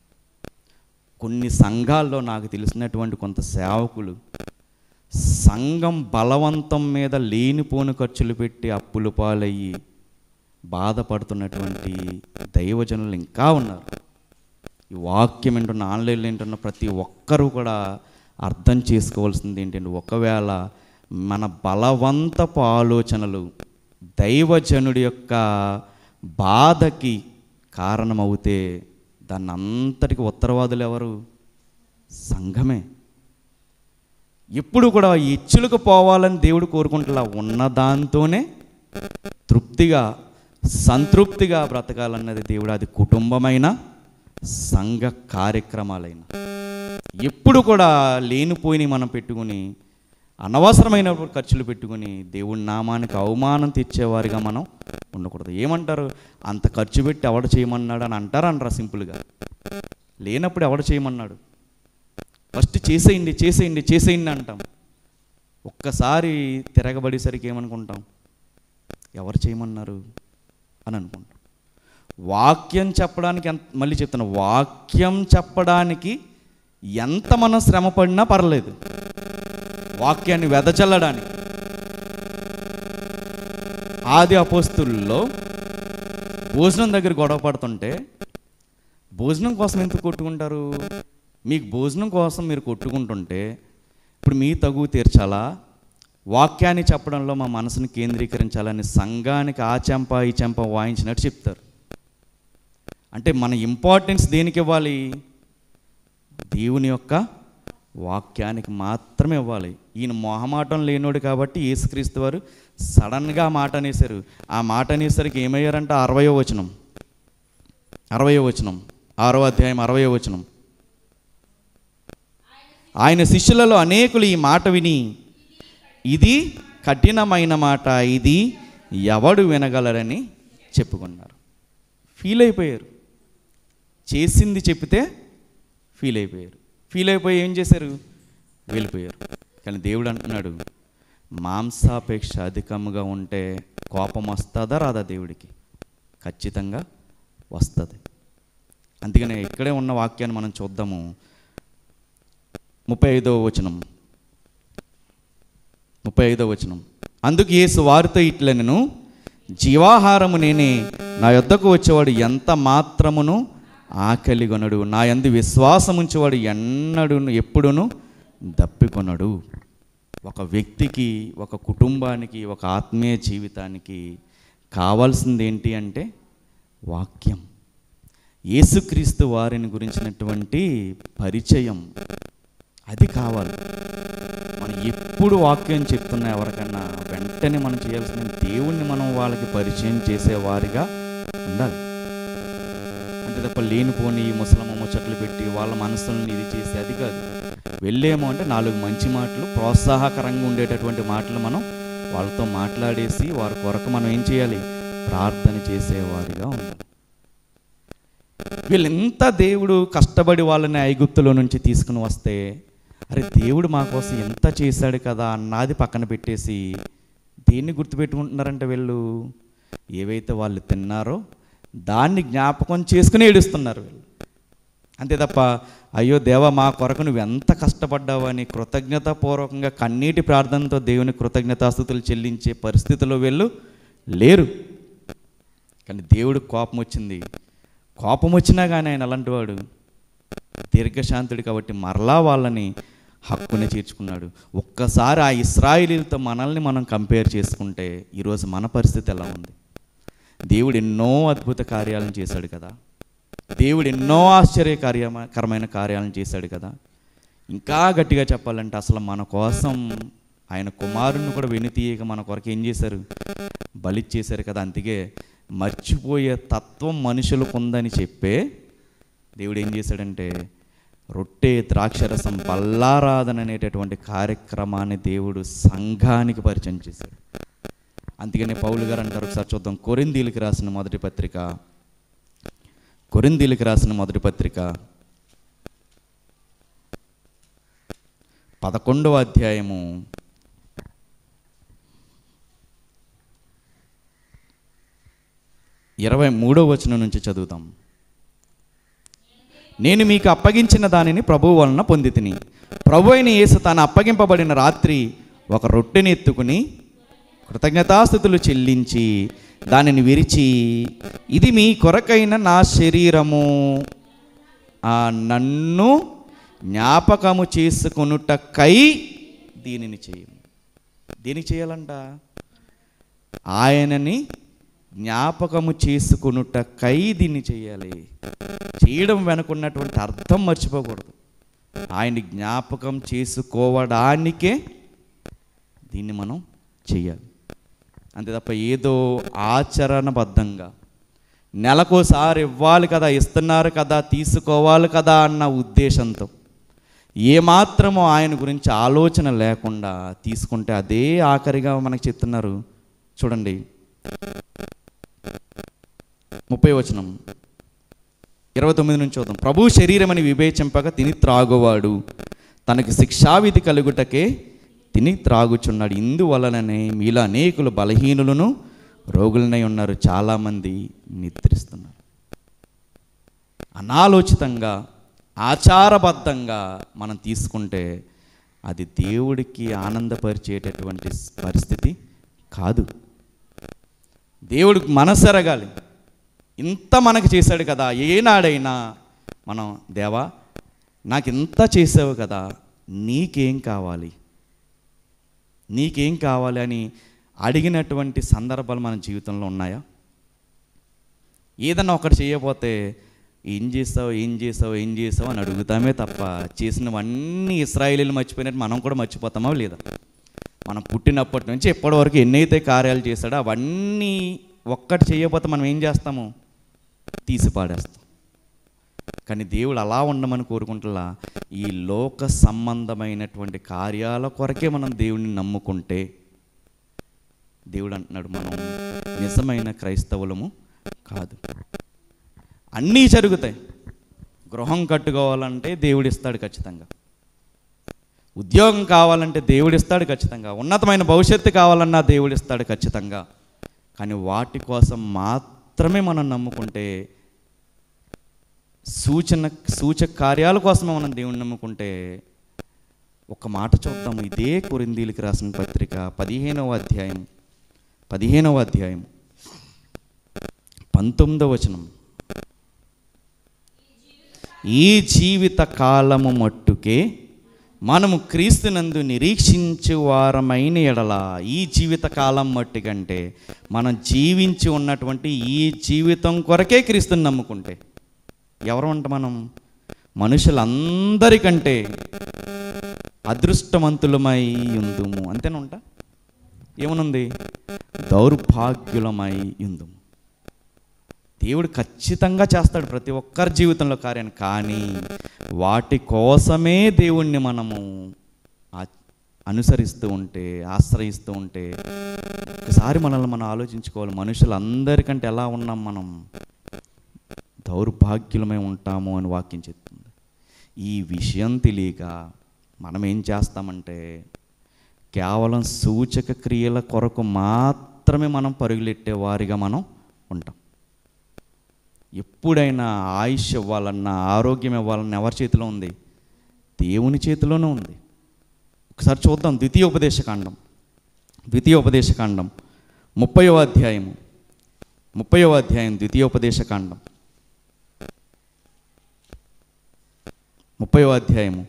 కొన్ని సంఘాల్లో నాకు తెలిసినటువంటి కొంత సేవకులు సంఘం బలవంతం మీద లేనిపోని ఖర్చులు పెట్టి అప్పులు పాలయ్యి బాధపడుతున్నటువంటి దైవజనులు ఇంకా ఉన్నారు. ఈ వాక్యం వింటున్న ఆన్లైన్లో వింటున్న ప్రతి ఒక్కరూ కూడా అర్థం చేసుకోవాల్సింది ఏంటంటే, ఒకవేళ మన బలవంతపు ఆలోచనలు దైవజనుడి యొక్క బాధకి కారణమవుతే దాన్ని అంతటికి ఉత్తరవాదులు ఎవరు? సంఘమే. ఎప్పుడు కూడా ఇచ్చులకు పోవాలని దేవుడు కోరుకుంటున్నా, ఉన్నదాంతోనే తృప్తిగా సంతృప్తిగా బ్రతకాలన్నది దేవుడు. అది కుటుంబమైన సంఘ కార్యక్రమాలైన ఎప్పుడు కూడా లేనిపోయినవి మనం పెట్టుకుని అనవసరమైన ఖర్చులు పెట్టుకుని దేవుడి నామానికి అవమానం తెచ్చేవారిగా మనం ఉండకూడదు. ఏమంటారు? అంత ఖర్చు పెట్టి ఎవడు చేయమన్నాడు అని అంటారా? సింపుల్గా లేనప్పుడు ఎవడు చేయమన్నాడు? ఫస్ట్ చేసేయండి చేసేయండి చేసేయండి అంటాం. ఒక్కసారి తిరగబడేసరికి ఏమనుకుంటాం? ఎవరు చేయమన్నారు అని అనుకుంటాం. వాక్యం చెప్పడానికి మళ్ళీ చెప్తున్నా, వాక్యం చెప్పడానికి ఎంత మనం శ్రమ పడినా పర్లేదు, వాక్యాన్ని వెదజల్లడానికి. ఆది అపోస్తుల్లో భోజనం దగ్గర గొడవ పడుతుంటే భోజనం కోసం ఎందుకు కొట్టుకుంటారు? మీకు భోజనం కోసం మీరు కొట్టుకుంటుంటే ఇప్పుడు మీ తగువ తీర్చాలా, వాక్యాన్ని చెప్పడంలో మా మనసును కేంద్రీకరించాలని సంఘానికి ఆ చెంప ఈ చెంప వాయించినట్టు చెప్తారు. అంటే మన ఇంపార్టెన్స్ దేనికి ఇవ్వాలి? దేవుని యొక్క వాక్యానికి మాత్రమే ఇవ్వాలి. ఈయన మొహమాటం లేనోడు కాబట్టి యేసుక్రీస్తు వారు సడన్గా మాట అనేశారు. ఆ మాట అనేసరికి ఏమయ్యారంటే 60వ వచనం 6వ అధ్యాయం 60వ వచనం, ఆయన శిష్యులలో అనేకులు ఈ మాట విని ఇది కఠినమైన మాట, ఇది ఎవడు వినగలరని చెప్పుకున్నారు. ఫీల్ అయిపోయారు. చేసింది చెప్తే ఫీల్ అయిపోయారు. ఫీల్ అయిపోయి ఏం చేశారు? వెళ్ళిపోయారు. కానీ దేవుడు అంటున్నాడు, మాంసాపేక్ష అధికంగా ఉంటే కోపం వస్తుందా రాదా? దేవుడికి ఖచ్చితంగా వస్తుంది. అందుకనే ఇక్కడే ఉన్న వాక్యాన్ని మనం చూద్దాము. 35వ వచనం, అందుకు యేసు వారితో ఇట్లనెను, జీవాహారము నేనే, నా యొద్దకు వచ్చేవాడు ఎంత మాత్రమును ఆకలిగొనడు, నా యందు విశ్వాసం ఉంచేవాడు ఎప్పుడును దప్పికొనడు. ఒక వ్యక్తికి, ఒక కుటుంబానికి, ఒక ఆత్మీయ జీవితానికి కావాల్సింది ఏంటి అంటే వాక్యం. యేసుక్రీస్తు వారిని గురించినటువంటి పరిచయం అది కావాలి. మనం ఎప్పుడు వాక్యం చెప్తున్నా ఎవరికన్నా వెంటనే మనం చేయాల్సిన దేవుణ్ణి మనం వాళ్ళకి పరిచయం చేసేవారిగా ఉండాలి. అంతే తప్ప లేనిపోని ముసలమ్మ ముచ్చట్లు పెట్టి వాళ్ళ మనసులను ఇది చేసి అది కాదు. వెళ్ళేమో అంటే 4 మంచి మాటలు, ప్రోత్సాహకరంగా ఉండేటటువంటి మాటలు మనం వాళ్ళతో మాట్లాడేసి వారి కొరకు మనం ఏం చేయాలి? ప్రార్థన చేసేవారిగా ఉండాలి. వీళ్ళెంత దేవుడు కష్టపడి వాళ్ళని ఐగుప్తులో నుంచి తీసుకుని వస్తే అరే దేవుడు మా కోసం ఎంత చేశాడు కదా అన్నది పక్కన పెట్టేసి దేన్ని గుర్తుపెట్టుకుంటున్నారంటే వీళ్ళు ఏవైతే వాళ్ళు తిన్నారో దాన్ని జ్ఞాపకం చేసుకుని ఏడుస్తున్నారు వీళ్ళు. అంతే తప్ప అయ్యో దేవా మా కొరకు నువ్వు ఎంత కష్టపడ్డావు అని కృతజ్ఞతాపూర్వకంగా కన్నీటి ప్రార్థనతో దేవుని కృతజ్ఞతాస్తుతులు చెల్లించే పరిస్థితిలో వీళ్ళు లేరు. కానీ దేవుడు కోపం వచ్చింది. కోపం వచ్చినా కానీ ఆయన అలాంటి వాడు దీర్ఘశాంతుడు కాబట్టి మరలా వాళ్ళని హక్కుని చేర్చుకున్నాడు. ఒక్కసారి ఆ ఇశ్రాయేలీలతో మనల్ని మనం కంపేర్ చేసుకుంటే ఈరోజు మన పరిస్థితి ఎలా ఉంది? దేవుడు ఎన్నో అద్భుత కార్యాలను చేశాడు కదా, దేవుడు ఎన్నో ఆశ్చర్యకరమైన కార్యాలను చేశాడు కదా. ఇంకా గట్టిగా చెప్పాలంటే అసలు మన కోసం ఆయన కుమారుని కూడా వెనుతీయక మన కొరకు ఏం చేశారు? బలిచ్చేశారు కదా. అందుకే మర్చిపోయే తత్వం మనుషులకు ఉందని చెప్పే దేవుడు ఏం చేశాడంటే రొట్టె ద్రాక్షరసం బల్లారాధన అనేటటువంటి కార్యక్రమాన్ని దేవుడు సంఘానికి పరిచయం చేశాడు. అందుకనే పౌలు గారు అంటారు, ఒకసారి చూద్దాం, కొరింథీయులకు రాసిన మొదటి పత్రిక 11వ అధ్యాయము 23వ వచనం నుంచి చదువుతాం. నేను మీకు అప్పగించిన దానిని ప్రభువు వలన పొందితిని. ప్రభు అయిన యేసు తాను అప్పగింపబడిన రాత్రి ఒక రొట్టెని ఎత్తుకుని కృతజ్ఞతాస్తుతులు చెల్లించి దానిని విరిచి, ఇది మీ కొరకైన నా శరీరము, నన్ను జ్ఞాపకము చేసుకొనుటకై దీనిని చేయము. దేనికి చేయాలంట? ఆయనని జ్ఞాపకము చేసుకొనుటకై దీన్ని చేయాలి. చేయడం వెనుకున్నటువంటి అర్థం మర్చిపోకూడదు. ఆయన్ని జ్ఞాపకం చేసుకోవడానికే దీన్ని మనం చెయ్యాలి. అంతే తప్ప ఏదో ఆచరణబద్ధంగా నెలకోసారి ఇవ్వాలి కదా, ఇస్తున్నారు కదా, తీసుకోవాలి కదా అన్న ఉద్దేశంతో ఏమాత్రమో ఆయన గురించి ఆలోచన లేకుండా తీసుకుంటే అదే ఆఖరిగా మనకు చెప్తున్నారు. చూడండి 30వ వచనం 29 నుంచి చూద్దాం. ప్రభు శరీరమని వివేచింపక తిని త్రాగువాడు తనకి శిక్షావిధి కలుగుటకే తిని త్రాగుచున్నాడు. ఇందువలననే మీలో అనేకులు బలహీనులను రోగులనై ఉన్నారు, చాలామంది నిద్రిస్తున్నారు. అనాలోచితంగా ఆచారబద్ధంగా మనం తీసుకుంటే అది దేవుడికి ఆనందపరిచేటటువంటి పరిస్థితి కాదు. దేవుడికి మనసు ఎరగాలి. ఇంత మనకు చేశాడు కదా, ఏనాడైనా మనం దేవా నాకు ఇంత చేసావు కదా, నీకేం కావాలి అని అడిగినటువంటి సందర్భాలు మన జీవితంలో ఉన్నాయా? ఏదన్నా ఒకటి చేయకపోతే ఏం చేసావు అని అడుగుతామే తప్ప చేసినవన్నీ ఇశ్రాయేలీలు మర్చిపోయినట్టు మనం కూడా మర్చిపోతామా లేదా? మనం పుట్టినప్పటి నుంచి ఎప్పటి వరకు ఎన్నైతే కార్యాలు చేశాడో అవన్నీ ఒక్కటి చేయకపోతే మనం ఏం చేస్తాము? తీసి పాడేస్తాం. కానీ దేవుడు అలా ఉండమని కోరుకుంటున్నా. ఈ లోక సంబంధమైనటువంటి కార్యాల కొరకే మనం దేవుడిని నమ్ముకుంటే దేవుడు అంటున్నాడు మనం నిజమైన క్రైస్తవులము కాదు. అన్నీ జరుగుతాయి. గృహం కట్టుకోవాలంటే దేవుడిస్తాడు ఖచ్చితంగా, ఉద్యోగం కావాలంటే దేవుడిస్తాడు ఖచ్చితంగా, ఉన్నతమైన భవిష్యత్తు కావాలన్నా దేవుడిస్తాడు ఖచ్చితంగా. కానీ వాటి కోసం మాత్రమే మనం నమ్ముకుంటే, సూచక కార్యాల కోసమే మనం దేవుని నమ్ముకుంటే, ఒక మాట చూద్దాము. ఇదే కొరింథీయులకు రాసిన పత్రిక 15వ అధ్యాయం 19వ వచనం. ఈ జీవిత కాలము మట్టుకే మనము క్రీస్తునందు నిరీక్షించు వారమైన ఎడల, ఈ జీవిత కాలం మట్టుకంటే మనం జీవించి ఉన్నటువంటి ఈ జీవితం కొరకే క్రీస్తుని నమ్ముకుంటే ఎవరు అంట? మనం మనుషులందరికంటే అదృష్టవంతులమై ఉందుము. అంతేనంట. ఏమనుంది? దౌర్భాగ్యులమై ఉందుము. దేవుడు ఖచ్చితంగా చేస్తాడు ప్రతి ఒక్కరి జీవితంలో కార్యాన్ని. కానీ వాటి కోసమే దేవుణ్ణి మనము అనుసరిస్తూ ఉంటే, ఆశ్రయిస్తూ ఉంటే ఒకసారి మనల్ని మనం ఆలోచించుకోవాలి. మనుషులందరికంటే ఎలా ఉన్నాం మనం? దౌర్భాగ్యులమై ఉంటాము అని వాక్యం చెప్తుంది. ఈ విషయం తెలియక మనం ఏం చేస్తామంటే కేవలం సూచక క్రియల కొరకు మాత్రమే మనం పరుగులెట్టే వారిగా మనం ఉంటాం. ఎప్పుడైనా ఆయుష్ ఇవ్వాలన్నా, ఆరోగ్యం ఇవ్వాలన్నా ఎవరి చేతిలో ఉంది? దేవుని చేతిలోనే ఉంది. ఒకసారి చూద్దాం ద్వితీయోపదేశకాండం 30వ అధ్యాయం ద్వితీయోపదేశకాండం 30వ అధ్యాయము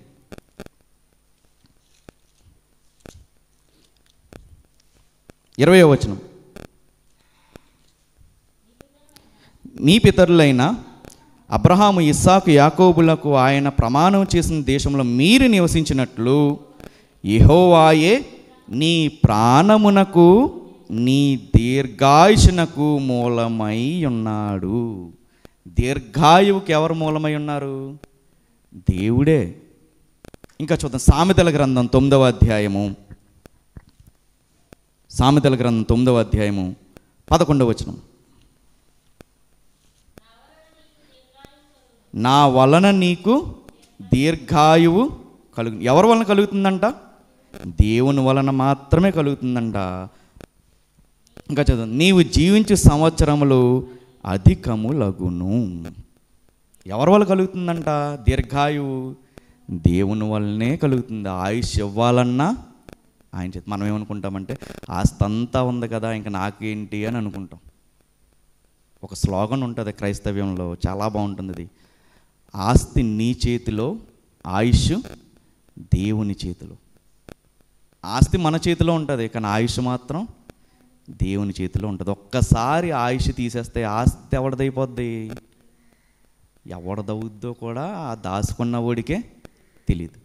20వ వచనం. నీ పితరులైన అబ్రహాము, ఇస్సాకు, యాకోబులకు ఆయన ప్రమాణం చేసిన దేశంలో మీరు నివసించినట్లు యెహోవాయే నీ ప్రాణమునకు, నీ దీర్ఘాయుషునకు మూలమై ఉన్నాడు. దీర్ఘాయువుకి ఎవరు మూలమై ఉన్నారు? దేవుడే. ఇంకా చూద్దాం సామెతల గ్రంథం 9వ అధ్యాయము 11వ వచనం. నా వలన నీకు దీర్ఘాయువు కలుగు. ఎవరి వలన కలుగుతుందంట? దేవుని వలన మాత్రమే కలుగుతుందంట. ఇంకా చదువు, నీవు జీవించు సంవత్సరములు అధికములగును. ఎవరి వల్ల కలుగుతుందంట దీర్ఘాయువు? దేవుని వల్లనే కలుగుతుంది. ఆయుష్ ఇవ్వాలన్నా ఆయన చేతి. మనం ఏమనుకుంటామంటే ఆస్తి అంతా ఉంది కదా ఇంకా నాకేంటి అని అనుకుంటాం. ఒక స్లోగన్ ఉంటుంది క్రైస్తవ్యంలో, చాలా బాగుంటుంది అది. ఆస్తి నీ చేతిలో, ఆయుష్ దేవుని చేతిలో. ఆస్తి మన చేతిలో ఉంటుంది కానీ ఆయుష్ మాత్రం దేవుని చేతిలో ఉంటుంది. ఒక్కసారి ఆయుష్ తీసేస్తే ఆస్తి ఎవరిదైపోద్ది? ఎవరిదవుద్దో కూడా ఆ దాచుకున్న వాడికే తెలీదు.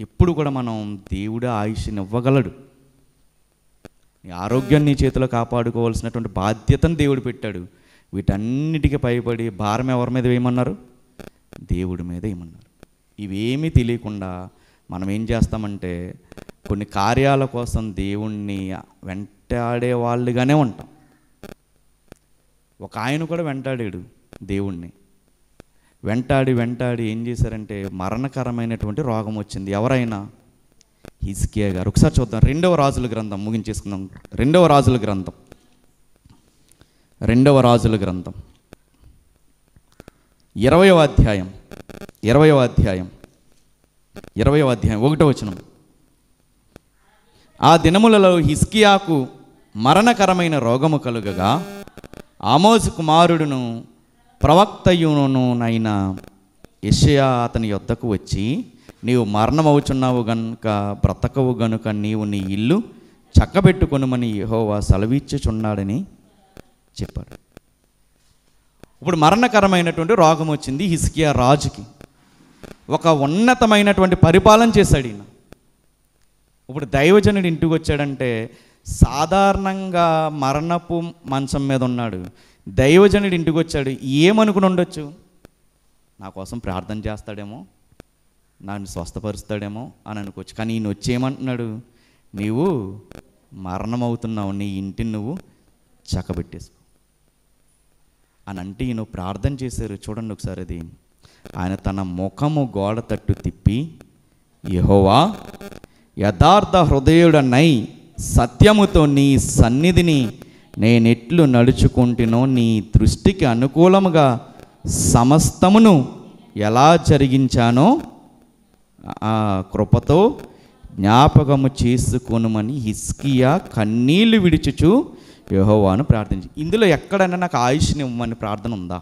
ఎప్పుడు కూడా మనం దేవుడు ఆయుష్ని ఇవ్వగలడు. నీ ఆరోగ్యాన్ని నీ చేతిలో కాపాడుకోవాల్సినటువంటి బాధ్యతను దేవుడు పెట్టాడు. వీటన్నిటికీ పైబడి భారం ఎవరి మీద వేయమన్నారు? దేవుడి మీద వేయమన్నారు. ఇవేమీ తెలియకుండా మనం ఏం చేస్తామంటే కొన్ని కార్యాల కోసం దేవుణ్ణి వెంటాడే వాళ్ళుగానే ఉంటాం. ఒక ఆయన కూడా వెంటాడాడు దేవుణ్ణి. వెంటాడి ఏం చేశారంటే మరణకరమైనటువంటి రోగం వచ్చింది. ఎవరైనా? హిజ్కియా గారు. ఒకసారి చూద్దాం 2వ రాజుల గ్రంథం, ముగించేసుకుందాం. 2వ రాజుల గ్రంథం 20వ అధ్యాయం 1వ వచనం. ఆ దినములలో హిజ్కియాకు మరణకరమైన రోగము కలుగగా ఆమోజు కుమారుడును ప్రవక్తయునునైన యెషయా అతని యొద్దకు వచ్చి, నీవు మరణమవుచున్నావు గనుక బ్రతకవు గనుక నీవు నీ ఇల్లు చక్కబెట్టుకొనుమని యెహోవా సెలవిచ్చుచున్నాడని చెప్పాడు. ఇప్పుడు మరణకరమైనటువంటి రోగం వచ్చింది హిజ్కియా రాజుకి. ఒక ఉన్నతమైనటువంటి పరిపాలన చేశాడు ఈయన. ఇప్పుడు దైవజనుడు ఇంటికి వచ్చాడంటే సాధారణంగా మరణపు మంచం మీద ఉన్నాడు. దైవజనుడు ఇంటికి వచ్చాడు, ఏమనుకుని ఉండొచ్చు? నా కోసం ప్రార్థన చేస్తాడేమో, నన్ను స్వస్థపరుస్తాడేమో అని అనుకోవచ్చు. కానీ ఈయన వచ్చి ఏమంటున్నాడు? నీవు మరణమవుతున్నావు, నీ ఇంటిని నువ్వు చక్కబెట్టేసుకో అని అంటే ఈయన ప్రార్థన చేశారు. చూడండి ఒకసారి అది. ఆయన తన ముఖము గోడ తట్టు తిప్పి, యెహోవా, యథార్థ హృదయుడనై సత్యముతో నీ సన్నిధిని నేనెట్లు నడుచుకుంటునో నీ దృష్టికి అనుకూలముగా సమస్తమును ఎలా జరిగించానో ఆ కృపతో జ్ఞాపకము చేసుకొనుమని హిజ్కియా కన్నీళ్లు విడిచుచు యెహోవాను ప్రార్థించి. ఇందులో ఎక్కడైనా నాకు ఆయుష్ని ఇవ్వమని ప్రార్థన ఉందా?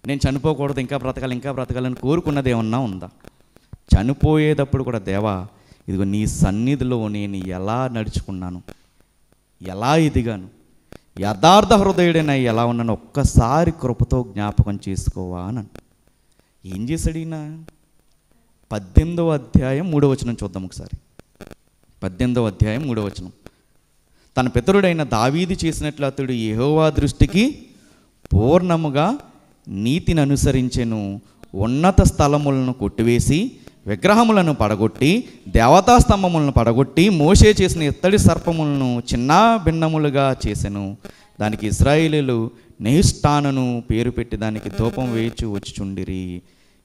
నేను చనిపోకూడదు, ఇంకా బ్రతకాలని కోరుకున్నది ఏమన్నా ఉందా? చనిపోయేటప్పుడు కూడా దేవా, ఇదిగో నీ సన్నిధిలో నేను ఎలా నడుచుకున్నాను, ఎలా ఎదిగాను, యథార్థ హృదయుడైన ఎలా ఉన్నాను, ఒక్కసారి కృపతో జ్ఞాపకం చేసుకోవా అని. ఏం చేశాడు ఈయన? 18వ అధ్యాయం 3వ వచనం చూద్దాం ఒకసారి. 18వ అధ్యాయం 3వ వచనం. తన పితరుడైన దావీదు చేసినట్లు అతడు యెహోవా దృష్టికి పూర్ణముగా నీతిని అనుసరించెను. ఉన్నత స్థలములను కొట్టివేసి విగ్రహములను పడగొట్టి దేవతా స్తంభములను పడగొట్టి మోషే చేసిన ఇత్తడి సర్పములను చిన్న భిన్నములుగా చేసెను. దానికి ఇశ్రాయేలీయులు నెహుష్టానును పేరు పెట్టి దానికి ధూపం వేయచు వచ్చుచుండిరి.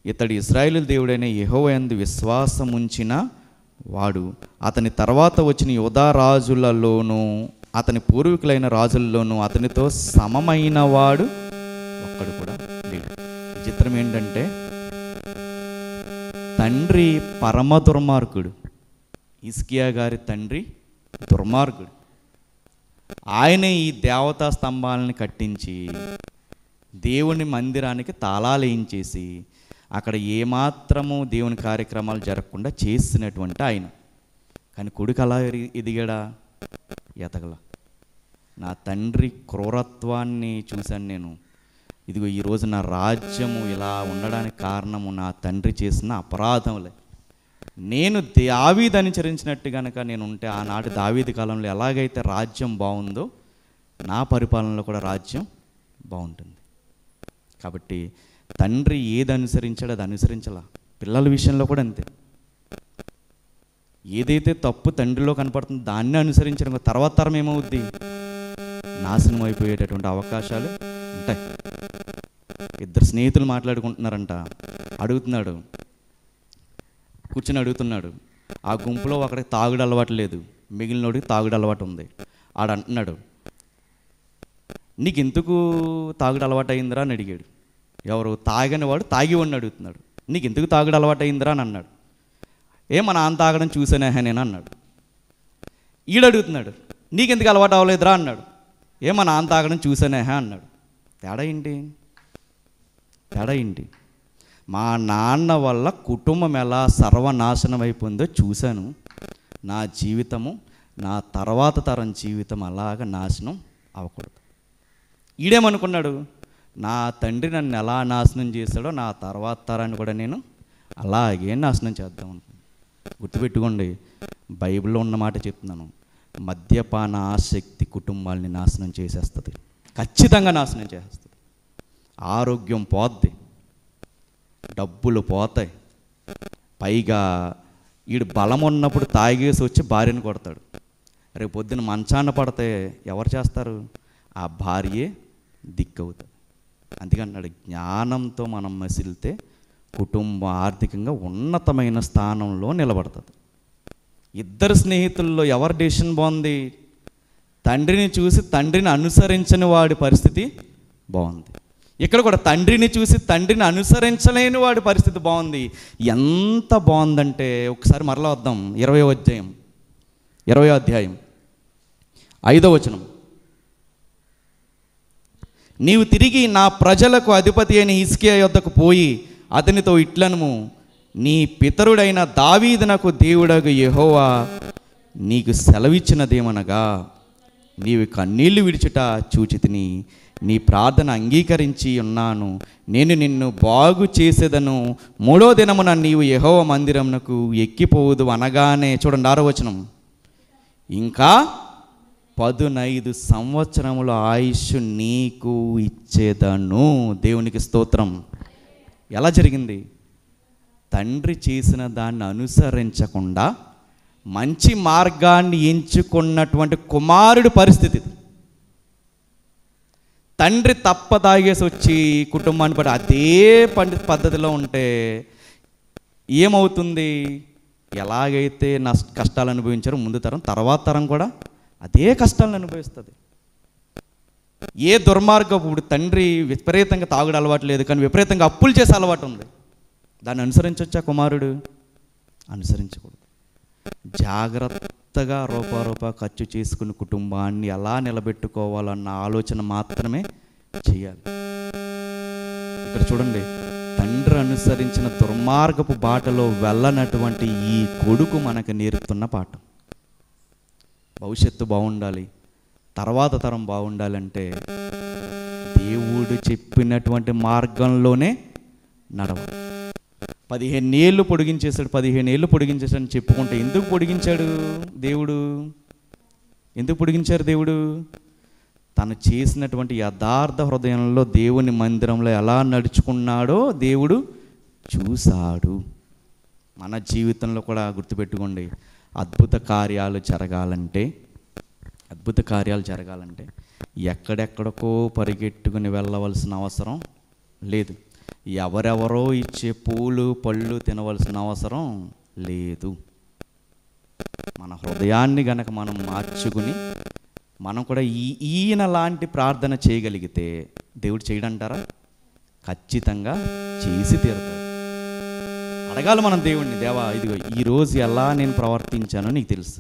ఇతడు ఇశ్రాయేలు దేవుడైన యెహోవా యందు విశ్వాసం ఉంచిన వాడు. అతని తర్వాత వచ్చిన యూదా రాజులలోనూ అతని పూర్వీకులైన రాజుల్లోనూ అతనితో సమమైన వాడు ఒక్కడు కూడా లేడు. చిత్రం ఏంటంటే తండ్రి పరమ దుర్మార్గుడు. హిజ్కియా గారి తండ్రి దుర్మార్గుడు. ఆయన ఈ దేవతా స్తంభాలని కట్టించి దేవుని మందిరానికి తాళాలు వేయించేసి అక్కడ ఏమాత్రము దేవుని కార్యక్రమాలు జరగకుండా చేసినటువంటి ఆయన. కానీ కొడుకు అలా ఎదిగాడా? ఎదగల. నా తండ్రి క్రూరత్వాన్ని చూశాను నేను. ఇదిగో ఈరోజు నా రాజ్యము ఇలా ఉండడానికి కారణము నా తండ్రి చేసిన అపరాధములే. నేను దావీదు అనుసరించినట్టు కనుక నేను ఉంటే ఆనాటి దావీదు కాలంలో ఎలాగైతే రాజ్యం బాగుందో నా పరిపాలనలో కూడా రాజ్యం బాగుంటుంది. కాబట్టి తండ్రి ఏది అనుసరించాడో అది అనుసరించాల. పిల్లల విషయంలో కూడా అంతే. ఏదైతే తప్పు తండ్రిలో కనపడుతుందో దాన్ని అనుసరించడం తర్వాత తరం ఏమవుద్ది? నాశనం అయిపోయేటటువంటి అవకాశాలు ఉంటాయి. ఇద్దరు స్నేహితులు మాట్లాడుకుంటున్నారంట. అడుగుతున్నాడు, కూర్చొని అడుగుతున్నాడు. ఆ గుంపులో ఒకడికి తాగుడు అలవాటు లేదు, మిగిలినోడికి తాగుడు అలవాటు ఉంది. ఆడు అంటున్నాడు, నీకు ఎందుకు తాగుడు అలవాటు అయిందిరా అని అడిగాడు. ఎవరు? తాగని వాడు తాగి వాడిని అడుగుతున్నాడు. నీకు ఎందుకు తాగుడు అలవాటు అయిందిరా అని అన్నాడు. మా నాన్న తాగడం చూసానే నేను అన్నాడు. ఈడు అడుగుతున్నాడు, నీకెందుకు అలవాటు అవ్వలేదురా అన్నాడు. మా నాన్న తాగడం చూసానే అన్నాడు. తేడా ఏంటి? మా నాన్న వల్ల కుటుంబం ఎలా సర్వనాశనం అయిపోయిందో చూశాను. నా జీవితము, నా తర్వాత తరం జీవితం అలాగ నాశనం అవ్వకూడదు. ఈడేమనుకున్నాడు? నా తండ్రి నన్ను ఎలా నాశనం చేశాడో నా తర్వాత తరాన్ని కూడా నేను అలాగే నాశనం చేద్దాం అనుకున్నాను. గుర్తుపెట్టుకోండి, బైబిల్లో ఉన్న మాట చెప్తున్నాను. మద్యపాన ఆసక్తి కుటుంబాలని నాశనం చేసేస్తుంది. ఖచ్చితంగా నాశనం చేసేస్తుంది. ఆరోగ్యం పోద్ది, డబ్బులు పోతాయి. పైగా వీడు బలం ఉన్నప్పుడు తాగేసి వచ్చి భార్యను కొడతాడు. రేపు పొద్దున మంచాన పడితే ఎవరు చేస్తారు? ఆ భార్యే దిక్కవుతుంది. అందుకన్నాడు, జ్ఞానంతో మనం మసిలితే కుటుంబం ఆర్థికంగా ఉన్నతమైన స్థానంలో నిలబడుతుంది. ఇద్దరు స్నేహితుల్లో ఎవరి డెసిషన్ బాగుంది? తండ్రిని చూసి తండ్రిని అనుసరించని వాడి పరిస్థితి బాగుంది. ఇక్కడ కూడా తండ్రిని చూసి తండ్రిని అనుసరించలేని వాడి పరిస్థితి బాగుంది. ఎంత బాగుందంటే ఒకసారి మరలా వద్దాం. 20వ అధ్యాయం 5వ వచనం. నీవు తిరిగి నా ప్రజలకు అధిపతి అయిన హిజ్కియా యొద్దకు పోయి అతనితో ఇట్లనుము, నీ పితరుడైన దావీదునకు దేవుడగు యెహోవా నీకు సెలవిచ్చినదేమనగా, నీవు కన్నీళ్లు విడిచుట చూచితిని, నీ ప్రార్థన అంగీకరించి ఉన్నాను, నేను నిన్ను బాగు చేసేదను, 3వ దినమున నీవు యెహోవా మందిరమునకు ఎక్కిపోవుదు అనగానే, చూడండి 6వ వచనం, ఇంకా 15 సంవత్సరముల ఆయుష్ నీకు ఇచ్చేదను. దేవునికి స్తోత్రం. ఎలా జరిగింది? తండ్రి చేసిన దాన్ని అనుసరించకుండా మంచి మార్గాన్ని ఎంచుకున్నటువంటి కుమారుడి పరిస్థితి. తండ్రి తాగేసి వచ్చి కుటుంబాన్ని పడి అదే పద్ధతిలో ఉంటే ఏమవుతుంది? ఎలాగైతే కష్టాలు అనుభవించారో ముందు తరం, తర్వాత తరం కూడా అదే కష్టాలను అనుభవిస్తుంది. ఏ దుర్మార్గపు తండ్రి విపరీతంగా తాగుడు అలవాటు లేదు, కానీ విపరీతంగా అప్పులు చేసే అలవాటు ఉంది. దాన్ని అనుసరించవచ్చా కుమారుడు? అనుసరించకూడదు. జాగ్రత్తగా రూపా ఖర్చు చేసుకుని కుటుంబాన్ని ఎలా నిలబెట్టుకోవాలన్న ఆలోచన మాత్రమే చేయాలి. ఇక్కడ చూడండి, తండ్రి అనుసరించిన దుర్మార్గపు బాటలో వెళ్ళనటువంటి ఈ కొడుకు మనకు నేర్పుతున్న పాఠం. భవిష్యత్తు బాగుండాలి, తర్వాత తరం బాగుండాలంటే దేవుడు చెప్పినటువంటి మార్గంలోనే నడవాలి. 15 ఏళ్ళు పొడిగించేశాడు, 15 ఏళ్ళు పొడిగించేశాడని చెప్పుకుంటే ఎందుకు పొడిగించాడు దేవుడు? ఎందుకు పొడిగించారు దేవుడు? తను చేసినటువంటి యథార్థ హృదయంలో దేవుని మందిరంలో ఎలా నడుచుకున్నాడో దేవుడు చూశాడు. మన జీవితంలో కూడా గుర్తుపెట్టుకోండి, అద్భుత కార్యాలు జరగాలంటే ఎక్కడెక్కడికో పరిగెట్టుకుని వెళ్ళవలసిన అవసరం లేదు. ఎవరెవరో ఇచ్చే పూలు పళ్ళు తినవలసిన అవసరం లేదు. మన హృదయాన్ని గనక మనం మార్చుకుని మనం కూడా ఈయన లాంటి ప్రార్థన చేయగలిగితే దేవుడు చేయడంటారా? ఖచ్చితంగా చేసి తీరుతాడు. అడగాలి మనం దేవుణ్ణి, దేవా ఇదిగో ఈరోజు ఎలా నేను ప్రవర్తించానో నీకు తెలుసు,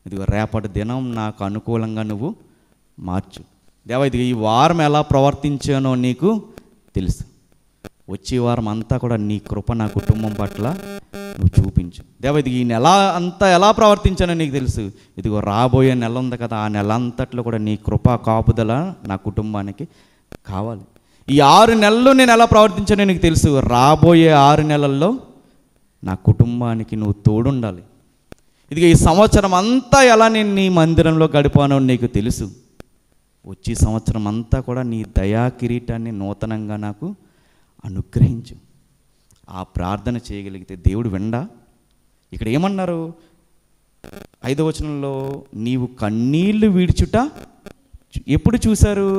ఇదిగో రేపటి దినం నాకు అనుకూలంగా నువ్వు మార్చు. దేవా ఇదిగో ఈ వారం ఎలా ప్రవర్తించానో నీకు తెలుసు, వచ్చే వారం అంతా కూడా నీ కృప నా కుటుంబం పట్ల నువ్వు చూపించు. దేవా ఇది ఈ నెల అంతా ఎలా ప్రవర్తించానో నీకు తెలుసు, ఇదిగో రాబోయే నెల ఉంది కదా, ఆ నెల అంతట్లో కూడా నీ కృప కాపుదల నా కుటుంబానికి కావాలి. ఈ 6 నెలలు నేను ఎలా ప్రవర్తించానో నీకు తెలుసు, రాబోయే 6 నెలల్లో నా కుటుంబానికి నువ్వు తోడుండాలి. ఇదిగో ఈ సంవత్సరం అంతా ఎలా నేను నీ మందిరంలో గడిపానో నీకు తెలుసు, వచ్చే సంవత్సరం అంతా కూడా నీ దయా కిరీటాన్ని నూతనంగా నాకు అనుగ్రహించు. ఆ ప్రార్థన చేయగలిగితే దేవుడు విండా. ఇక్కడ ఏమన్నారు 5వ వచనంలో, నీవు కన్నీళ్లు విడుచుట ఎప్పుడు చూశారు?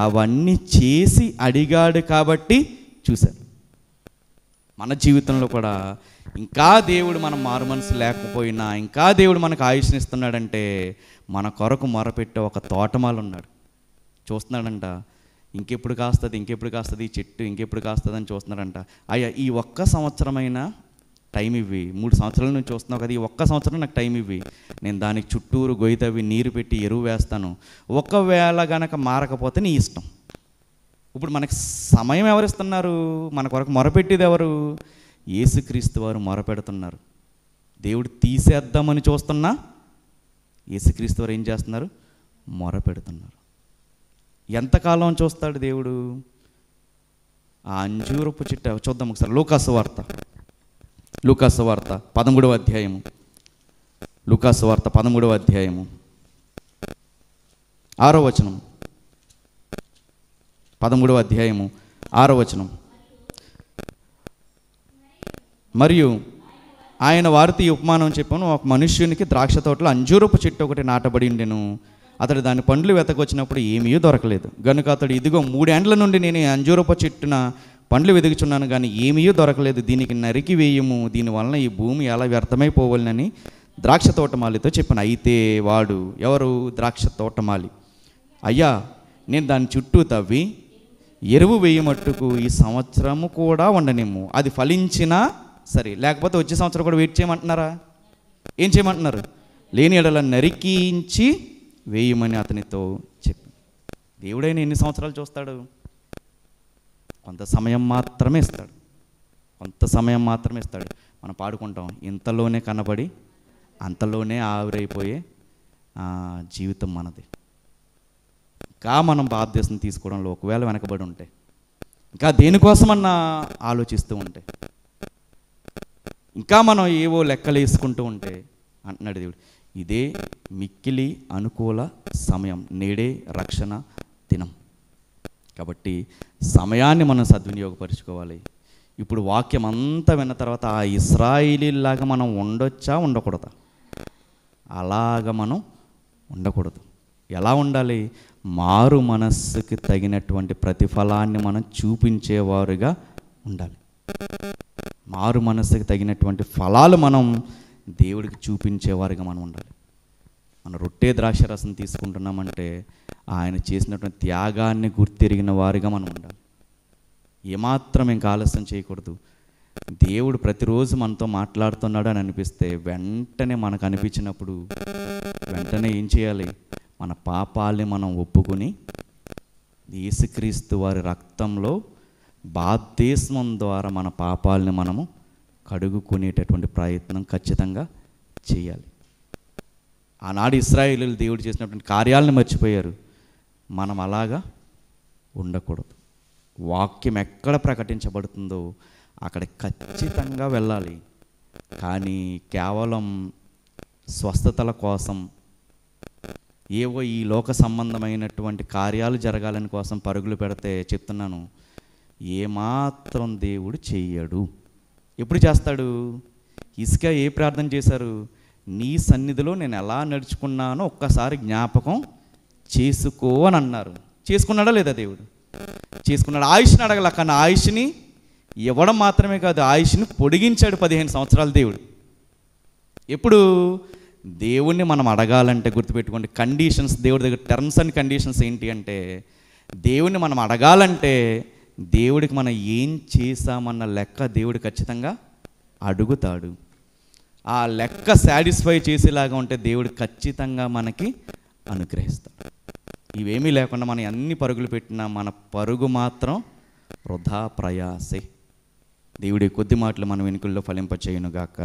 అవన్నీ చేసి అడిగాడు కాబట్టి చూశారు. మన జీవితంలో కూడా ఇంకా దేవుడు మన మారు మనసు లేకపోయినా, ఇంకా దేవుడు మనకు ఆయుష్నిస్తున్నాడంటే మన కొరకు మొరపెట్టే ఒక తోటమాలు ఉన్నాడు, చూస్తున్నాడంట. ఇంకెప్పుడు కాస్తుంది ఈ చెట్టు, ఇంకెప్పుడు కాస్తుంది అని చూస్తున్నాడంట. అయ్యా ఈ ఒక్క సంవత్సరమైనా టైం ఇవ్వి, 3 సంవత్సరాల నుంచి చూస్తున్నావు కదా, ఈ ఒక్క సంవత్సరం నాకు టైం ఇవ్వి, నేను దానికి చుట్టూరు గొయ్యి తవ్వి నీరు పెట్టి ఎరువు వేస్తాను, ఒకవేళ గనక మారకపోతే నీ ఇష్టం. ఇప్పుడు మనకి సమయం ఎవరిస్తున్నారు? మన కొరకు మొరపెట్టేది ఎవరు? యేసుక్రీస్తు వారు మొరపెడుతున్నారు. దేవుడు తీసేద్దామని చూస్తున్నా యేసుక్రీస్తు వారు ఏం చేస్తున్నారు? మొరపెడుతున్నారు. ఎంతకాలం చూస్తాడు దేవుడు? ఆ అంజూరపు చెట్టు చూద్దాం ఒకసారి. లూకాసు వార్త 13వ అధ్యాయము. లూకాసు వార్త 13వ అధ్యాయము 6వ వచనం. 13వ అధ్యాయము 6వ వచనం. మరియు ఆయన వారితో ఈ ఉపమానం చెప్పాను, ఒక మనుష్యునికి ద్రాక్ష తోటలో అంజూరపు చెట్టు ఒకటి నాటబడి ఉండెను. అతడు దాని పండ్లు వెతకొచ్చినప్పుడు ఏమీ దొరకలేదు. గనుక అతడు, ఇదిగో 3 ఏండ్ల నుండి నేను అంజూరపు చెట్టున పండ్లు వెతుకుచున్నాను, కానీ ఏమీ దొరకలేదు, దీనికి నరికి వేయము, దీనివలన ఈ భూమి ఎలా వ్యర్థమైపోవాలని ద్రాక్ష తోటమాలితో చెప్పాను. అయితే వాడు, ఎవరు? ద్రాక్ష తోటమాలి, అయ్యా నేను దాని చుట్టూ తవ్వి ఎరువు వేయమట్టుకు ఈ సంవత్సరము కూడా ఉండనిమ్ము, అది ఫలించినా సరే, లేకపోతే వచ్చే సంవత్సరం కూడా వెయిట్ చేయమంటున్నారా? ఏం చేయమంటున్నారు? లేని ఎడల నరికించి వేయమని అతనితో చెప్పి. దేవుడైనా ఎన్ని సంవత్సరాలు చూస్తాడు? కొంత సమయం మాత్రమే ఇస్తాడు, కొంత సమయం మాత్రమే ఇస్తాడు. మనం పాడుకుంటాం, ఇంతలోనే కనబడి అంతలోనే ఆవిరైపోయే జీవితం మనది. ఇంకా మనం బాధ్యతను తీసుకోవడంలో ఒకవేళ వెనకబడి ఉంటే, ఇంకా దేనికోసమన్నా ఆలోచిస్తూ ఉంటే, ఇంకా మనం ఏవో లెక్కలు వేసుకుంటూ ఉంటే, అంటున్నాడు దేవుడు, ఇదే మిక్కిలి అనుకూల సమయం, నేడే రక్షణ దినం. కాబట్టి సమయాన్ని మనం సద్వినియోగపరుచుకోవాలి. ఇప్పుడు వాక్యం అంతా విన్న తర్వాత ఆ ఇశ్రాయేలీలాగా మనం ఉండొచ్చా, ఉండకూడదా? అలాగ మనం ఉండకూడదు. ఎలా ఉండాలి? మారు మనస్సుకి తగినటువంటి ప్రతిఫలాన్ని మనం చూపించేవారుగా ఉండాలి. మారు మనస్సుకి తగినటువంటి ఫలాలు మనం దేవుడికి చూపించేవారుగా మనం ఉండాలి. మన రొట్టె ద్రాక్షరసం తీసుకుంటున్నామంటే ఆయన చేసినటువంటి త్యాగాన్ని గుర్తెరిగిన వారిగా మనం ఉండాలి. ఏమాత్రం ఇంకా ఆలస్యం చేయకూడదు. దేవుడు ప్రతిరోజు మనతో మాట్లాడుతున్నాడు అని అనిపిస్తే వెంటనే మనకు అనిపించినప్పుడు వెంటనే ఏం చేయాలి? మన పాపాలని మనం ఒప్పుకొని యేసుక్రీస్తు వారి రక్తంలో బాప్తిస్మం ద్వారా మన పాపాలని మనము కడుగుకునేటటువంటి ప్రయత్నం ఖచ్చితంగా చేయాలి. ఆనాడు ఇశ్రాయేలీయులు దేవుడు చేసినటువంటి కార్యాలను మర్చిపోయారు. మనం అలాగా ఉండకూడదు. వాక్యం ఎక్కడ ప్రకటించబడుతుందో అక్కడ ఖచ్చితంగా వెళ్ళాలి. కానీ కేవలం స్వస్థతల కోసం, ఏవో ఈ లోక సంబంధమైనటువంటి కార్యాలు జరగాలని కోసం పరుగులు పెడితే చెప్తున్నాను, ఏమాత్రం దేవుడు చెయ్యడు. ఎప్పుడు చేస్తాడు? హిజ్కియా ఏ ప్రార్థన చేశారు? నీ సన్నిధిలో నేను ఎలా నడుచుకున్నానో ఒక్కసారి జ్ఞాపకం చేసుకో అని అన్నారు. చేసుకున్నాడా లేదా దేవుడు? చేసుకున్నాడు. ఆయుష్ని అడగల, కానీ ఆయుష్ని ఇవ్వడం మాత్రమే కాదు, ఆయుష్ని పొడిగించాడు 15 సంవత్సరాలు దేవుడు. ఎప్పుడు దేవుణ్ణి మనం అడగాలంటే గుర్తుపెట్టుకోండి, కండిషన్స్, దేవుడి దగ్గర టర్మ్స్ అండ్ కండిషన్స్ ఏంటి అంటే, దేవుణ్ణి మనం అడగాలంటే దేవుడికి మనం ఏం చేశామన్న లెక్క దేవుడు ఖచ్చితంగా అడుగుతాడు. ఆ లెక్క సాటిస్ఫై చేసేలాగా ఉంటే దేవుడు ఖచ్చితంగా మనకి అనుగ్రహిస్తాడు. ఇవేమీ లేకుండా మనం అన్ని పరుగులు పెట్టినా మన పరుగు మాత్రం వృధా ప్రయాసే. దేవుడి కొద్ది మాటలు మన వెనుకల్లో ఫలింపచేయునుగాక.